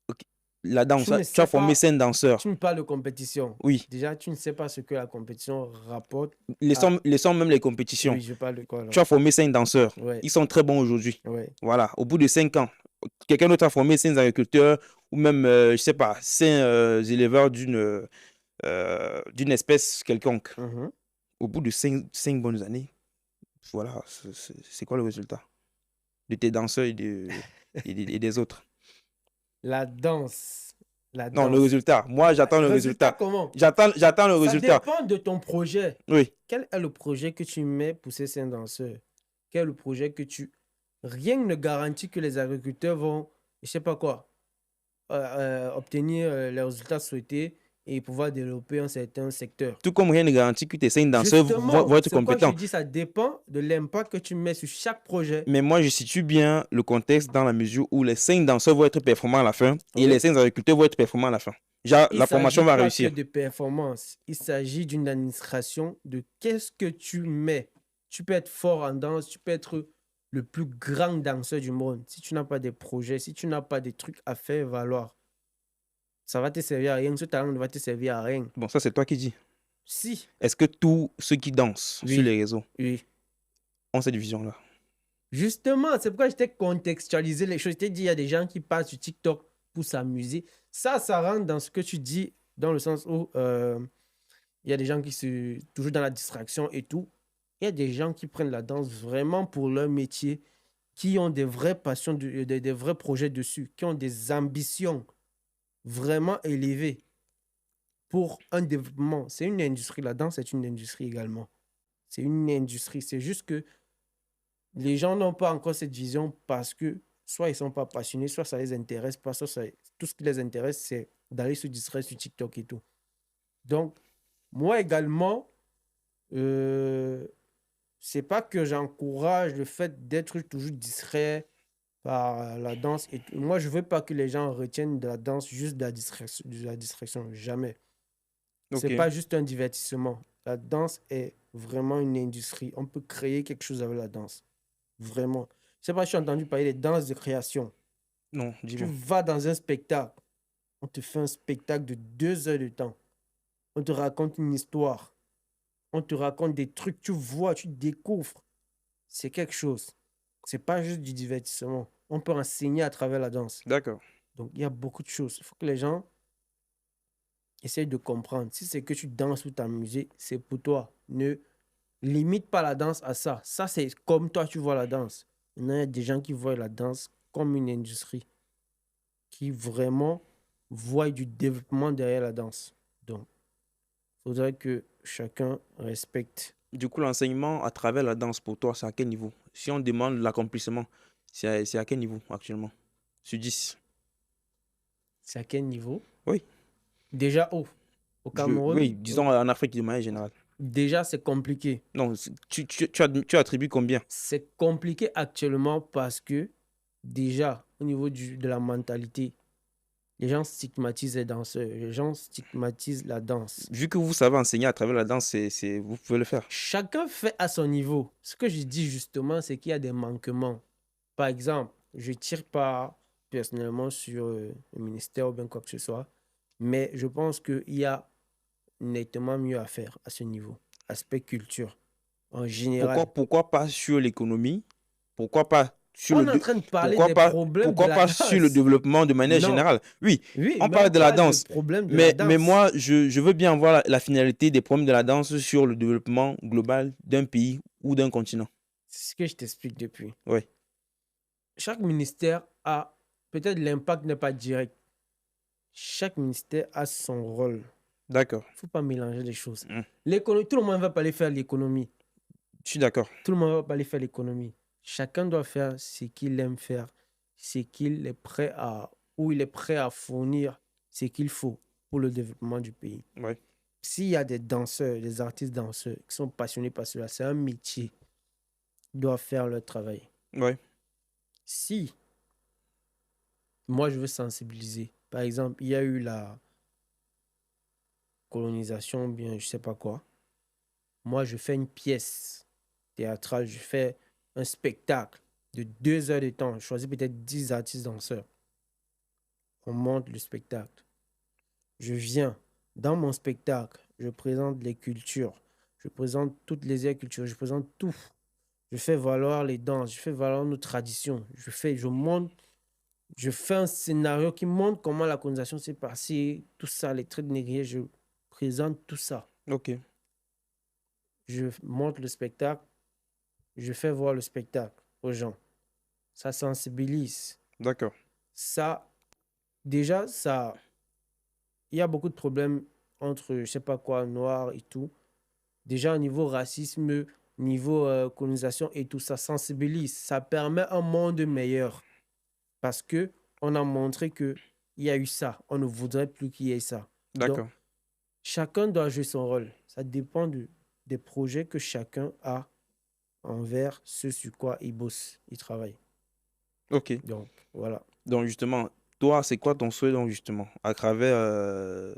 Ok. La danse, Tu ne tu as sais formé pas, 5 danseurs. tu me parles de compétition. Oui. Déjà, tu ne sais pas ce que la compétition rapporte. Laissons même les compétitions. Oui, je parle de quoi là? Tu as formé 5 danseurs. Ouais, Ils sont très bons aujourd'hui. ouais. Voilà. Au bout de 5 ans, quelqu'un d'autre a formé 5 agriculteurs ou même, je sais pas, 5 éleveurs d'une espèce quelconque. Mhm. Au bout de 5 bonnes années, voilà, c'est quoi le résultat de tes danseurs et des autres? La danse. La Non, le danse. résultat. Moi, j'attends le Résultat résultat. comment? J'attends le Ça résultat. dépend de ton projet. Oui. Quel est le projet que tu mets pour ces 5 danseurs? Quel est le projet que tu... Rien ne garantit que les agriculteurs vont, je sais pas quoi, obtenir les résultats souhaités et pouvoir développer un certain secteur. Tout comme rien ne garantit que tes 5 danseurs vont Justement, être c'est quoi je compétents. dis, ça dépend de l'impact que tu mets sur chaque projet. Mais moi, je situe bien le contexte dans la mesure où les 5 danseurs vont être performants à la fin et Oui. les 5 agriculteurs vont être performants à la fin. Déjà, Il la formation va pas réussir. que de performance, il s'agit d'une administration de qu'est-ce que tu mets. Tu peux être fort en danse, tu peux être le plus grand danseur du monde. Si tu n'as pas des projets, si tu n'as pas des trucs à faire valoir, ça va te servir à rien. Ce talent ne va te servir à rien. Bon, ça, c'est toi qui dis. Si, Est-ce que tous ceux qui dansent sur oui, les réseaux oui. ont cette vision-là? Justement, c'est pourquoi je t'ai contextualisé les choses. Je t'ai dit, il y a des gens qui passent sur TikTok pour s'amuser. Ça rentre dans ce que tu dis, dans le sens où il y a des gens qui sont toujours dans la distraction et tout. Il y a des gens qui prennent la danse vraiment pour leur métier, qui ont des vraies passions, des vrais projets dessus, qui ont des ambitions vraiment élevées pour un développement. C'est une industrie, la danse est une industrie également. C'est une industrie. C'est juste que les gens n'ont pas encore cette vision parce que soit ils ne sont pas passionnés, soit ça ne les intéresse pas, soit tout ce qui les intéresse, c'est d'aller se distraire sur TikTok et tout. Donc, moi également, c'est pas que j'encourage le fait d'être toujours distrait par la danse. Et tout. Moi, je veux pas que les gens retiennent de la danse juste de la distraction. Jamais. C'est Ok. pas juste un divertissement. La danse est vraiment une industrie. On peut créer quelque chose avec la danse. Vraiment. Je sais pas si tu as entendu parler des danses de création. Non, Tu dis-moi. vas dans un spectacle. On te fait un spectacle de 2 heures de temps. On te raconte une histoire. On te raconte des trucs. Tu vois, tu découvres. C'est quelque chose. C'est pas juste du divertissement. On peut enseigner à travers la danse. D'accord. Donc, il y a beaucoup de choses. Il faut que les gens essayent de comprendre. Si c'est que tu danses ou t'amuser, c'est pour toi. Ne limite pas la danse à ça. Ça, c'est comme toi, tu vois la danse. Maintenant, il y a des gens qui voient la danse comme une industrie, qui vraiment voient du développement derrière la danse. Donc, il faudrait que chacun respecte. Du coup, l'enseignement à travers la danse pour toi, c'est à quel niveau? Si on demande l'accomplissement, c'est à quel niveau actuellement? Sur 10. C'est à quel niveau? Oui. Déjà, au Cameroun, Oui, disons en Afrique de manière générale. déjà, c'est compliqué. Non, tu attribues combien? C'est compliqué actuellement parce que déjà, au niveau de la mentalité, les gens stigmatisent les danseurs, les gens stigmatisent la danse. Vu que vous savez enseigner à travers la danse, vous pouvez le faire. Chacun fait à son niveau. Ce que je dis justement, c'est qu'il y a des manquements. Par exemple, je ne tire pas personnellement sur le ministère ou bien quoi que ce soit, mais je pense qu'il y a nettement mieux à faire à ce niveau. Aspect culture, en général. Pourquoi pas sur l'économie? Pourquoi pas sur On est en train de parler des problèmes de pourquoi la pas sur le danse. développement de manière Non. générale? Oui, Oui, on mais on parle de la parle danse. des problèmes de la danse. Mais moi, je veux bien voir la finalité des problèmes de la danse sur le développement global d'un pays ou d'un continent. C'est ce que je t'explique depuis. Oui. Chaque ministère a, peut-être l'impact n'est pas direct. Chaque ministère a son rôle. D'accord. Il ne faut pas mélanger les choses. Mm. L'économie, tout le monde ne va pas aller faire l'économie. Je suis d'accord. Tout le monde ne va pas aller faire l'économie. Chacun doit faire ce qu'il aime faire, ce qu'il est prêt à, ou il est prêt à fournir ce qu'il faut pour le développement du pays. Ouais. S'il y a des danseurs, des artistes danseurs qui sont passionnés par cela, c'est un métier. Ils doivent faire leur travail. Ouais. Si moi je veux sensibiliser, par exemple, il y a eu la colonisation, bien je sais pas quoi. Moi je fais une pièce théâtrale, je fais un spectacle de 2 heures de temps. Je choisis peut-être 10 artistes danseurs. On monte le spectacle. Je viens. Dans mon spectacle, je présente les cultures. Je présente toutes les cultures. Je présente tout. Je fais valoir les danses. Je fais valoir nos traditions. Je fais un scénario qui montre comment la colonisation s'est passée. Tout ça, les traits de négrier. Je présente tout ça. Ok. Je monte le spectacle. Je fais voir le spectacle aux gens. Ça sensibilise. D'accord. Ça, déjà, il y a beaucoup de problèmes entre, je sais pas quoi, noirs et tout. Déjà, au niveau racisme, niveau colonisation et tout, ça sensibilise. Ça permet un monde meilleur. Parce que on a montré que il y a eu ça. On ne voudrait plus qu'il y ait ça. Donc, D'accord. chacun doit jouer son rôle. Ça dépend des projets que chacun a envers ce sur quoi il bosse, il travaille. Ok. Donc, voilà. Donc, justement, toi, c'est quoi ton souhait, donc, justement, à travers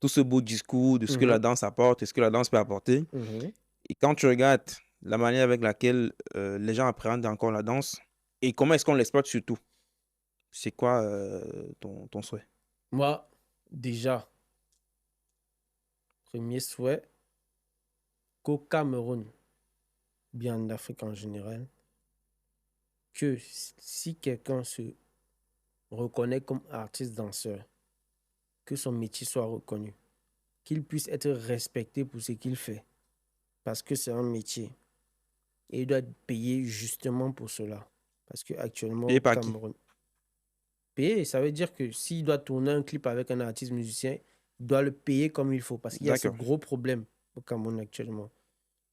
tout ce beau discours de ce que la Mhm, danse apporte et ce que la danse peut apporter? mhm. Et quand tu regardes la manière avec laquelle les gens appréhendent encore la danse et comment est-ce qu'on l'exploite surtout, c'est quoi ton souhait? Moi, déjà, premier souhait, qu'au Cameroun, bien en Afrique en général, que si quelqu'un se reconnaît comme artiste danseur, que son métier soit reconnu, qu'il puisse être respecté pour ce qu'il fait, parce que c'est un métier et il doit être payé justement pour cela. Parce que actuellement Payé au par qui? Cameroun, payé, ça veut dire que s'il doit tourner un clip avec un artiste musicien, il doit le payer comme il faut, parce qu'il y a ce D'accord. gros problème au Cameroun actuellement.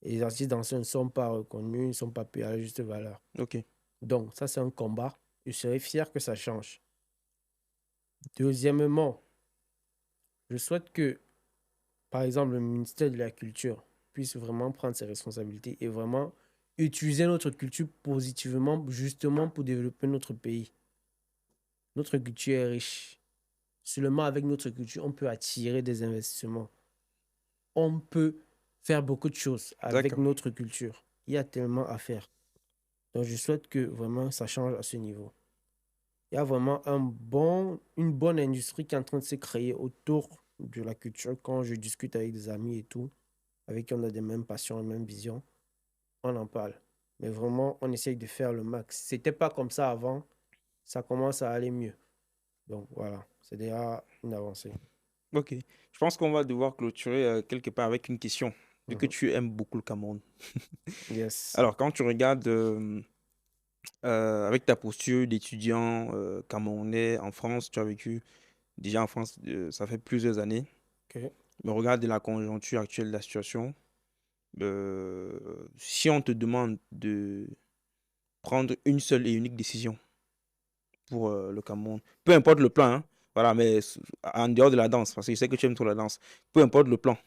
Et les artistes danseurs ne sont pas reconnus, ils ne sont pas payés à la juste valeur. Ok. Donc, ça, c'est un combat. Je serais fier que ça change. Deuxièmement, je souhaite que, par exemple, le ministère de la Culture puisse vraiment prendre ses responsabilités et vraiment utiliser notre culture positivement, justement pour développer notre pays. Notre culture est riche. Seulement avec notre culture, on peut attirer des investissements. On peut faire beaucoup de choses avec D'accord. notre culture. Il y a tellement à faire. Donc, je souhaite que vraiment ça change à ce niveau. Il y a vraiment une bonne industrie qui est en train de se créer autour de la culture. Quand je discute avec des amis et tout, avec qui on a des mêmes passions, les mêmes visions, on en parle. Mais vraiment, on essaye de faire le max. C'était pas comme ça avant, ça commence à aller mieux. Donc voilà, c'est déjà une avancée. Ok. Je pense qu'on va devoir clôturer quelque part avec une question, vu que Mhm. tu aimes beaucoup le Cameroun. Yes. Alors, quand tu regardes avec ta posture d'étudiant camerounais en France, tu as vécu déjà en France, ça fait plusieurs années. Ok. Mais regarde la conjoncture actuelle de la situation. Si on te demande de prendre une seule et unique décision pour le Cameroun, peu importe le plan, hein, voilà, mais en dehors de la danse, parce que je sais que tu aimes trop la danse, peu importe le plan,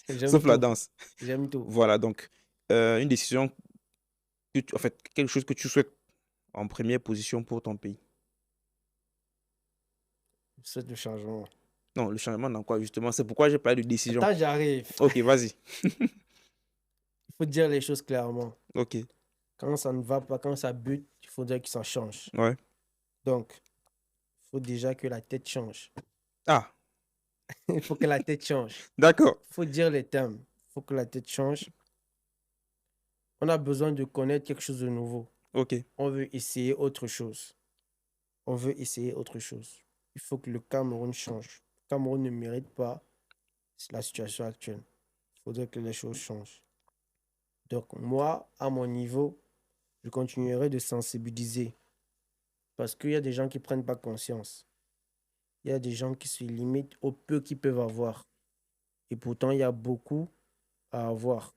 J'aime sauf la tout. danse. J'aime tout. Voilà, donc une décision, en fait, quelque chose que tu souhaites en première position pour ton pays. C'est le changement. Non, le changement dans quoi, justement? C'est pourquoi j'ai parlé de décision. Attends, j'arrive. Ok, vas-y. Il faut dire les choses clairement. Ok, Quand ça ne va pas, quand ça bute, il faut dire que ça change. ouais. Donc, il faut déjà que la tête change. Ah, Il faut que la tête change. d'accord. Il faut dire les termes. Il faut que la tête change. On a besoin de connaître quelque chose de nouveau. Ok, On veut essayer autre chose. On veut essayer autre chose. Il faut que le Cameroun change. Le Cameroun ne mérite pas la situation actuelle. Il faudrait que les choses changent. Donc, moi, à mon niveau, je continuerai de sensibiliser parce qu'il y a des gens qui ne prennent pas conscience. Il y a des gens qui se limitent au peu qu'ils peuvent avoir. Et pourtant, il y a beaucoup à avoir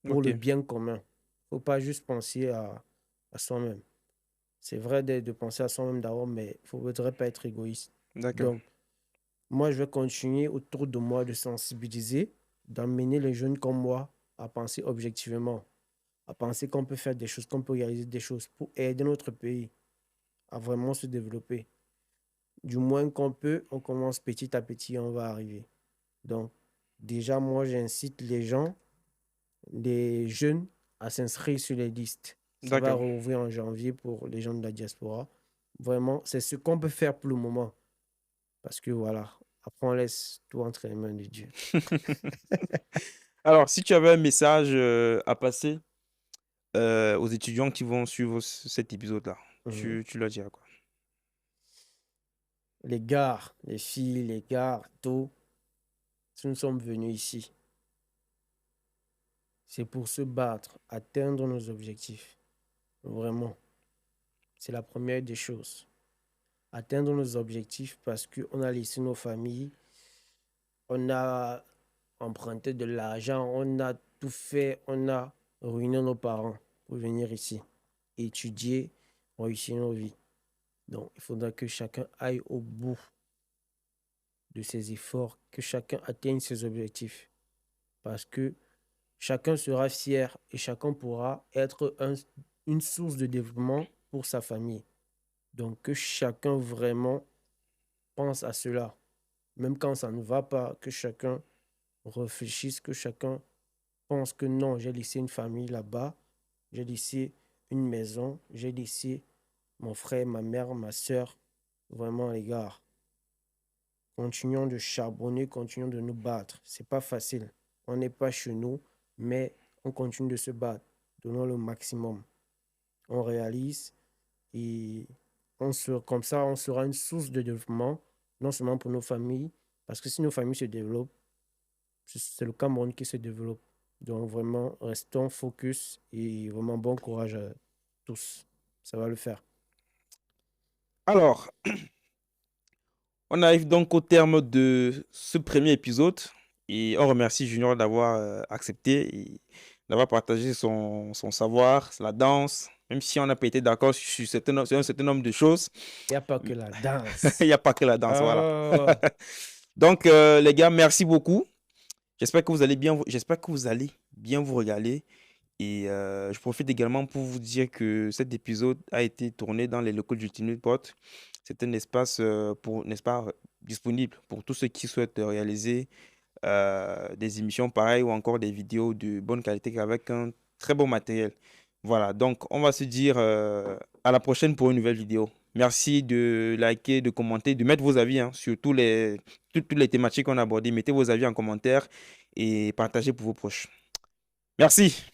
pour ok, le bien commun. Il ne faut pas juste penser à soi-même. C'est vrai de penser à soi-même d'abord, mais il ne faudrait pas être égoïste. d'accord. Donc, moi, je vais continuer autour de moi de sensibiliser, d'amener les jeunes comme moi à penser objectivement, à penser qu'on peut faire des choses, qu'on peut réaliser des choses pour aider notre pays à vraiment se développer. Du moins qu'on peut, on commence petit à petit, on va arriver. Donc, déjà, moi, j'incite les gens, les jeunes, à s'inscrire sur les listes. Ça va D'accord. rouvrir en janvier pour les gens de la diaspora. Vraiment, c'est ce qu'on peut faire pour le moment. Parce que voilà, après on laisse tout entre les mains de Dieu. Alors, si tu avais un message à passer aux étudiants qui vont suivre cet épisode-là, Mhm. tu leur diras quoi? Les gars, les filles, les gars, tout, si nous sommes venus ici, c'est pour se battre, atteindre nos objectifs. Vraiment, c'est la première des choses. Atteindre nos objectifs parce qu'on a laissé nos familles, on a emprunté de l'argent, on a tout fait, on a ruiné nos parents pour venir ici, étudier, réussir nos vies. Donc, il faudra que chacun aille au bout de ses efforts, que chacun atteigne ses objectifs. Parce que chacun sera fier et chacun pourra être une source de développement pour sa famille. Donc, que chacun vraiment pense à cela. Même quand ça ne va pas, que chacun réfléchisse, que chacun pense que non, j'ai laissé une famille là-bas, j'ai laissé une maison, j'ai laissé mon frère, ma mère, ma soeur. Vraiment, les gars, continuons de charbonner, continuons de nous battre. C'est pas facile. On n'est pas chez nous, mais on continue de se battre. Donnons le maximum. On réalise et comme ça, on sera une source de développement, non seulement pour nos familles, parce que si nos familles se développent, c'est le Cameroun qui se développe. Donc vraiment, restons focus et vraiment bon courage à tous. Ça va le faire. Alors, on arrive donc au terme de ce premier épisode et on remercie Junior d'avoir accepté et d'avoir partagé son savoir, la danse, même si on n'a pas été d'accord sur un certain nombre de choses. Il n'y a pas que la Il danse. n'y a pas que la danse, voilà. Ah, Donc, les gars, merci beaucoup. J'espère que vous allez bien vous régaler. Et je profite également pour vous dire que cet épisode a été tourné dans les locaux du Ultimate Pot. C'est un espace n'est-ce pas, disponible pour tous ceux qui souhaitent réaliser des émissions pareilles ou encore des vidéos de bonne qualité avec un très bon matériel. Voilà, donc on va se dire à la prochaine pour une nouvelle vidéo. Merci de liker, de commenter, de mettre vos avis hein, sur toutes les thématiques qu'on a abordées. Mettez vos avis en commentaire et partagez pour vos proches. Merci.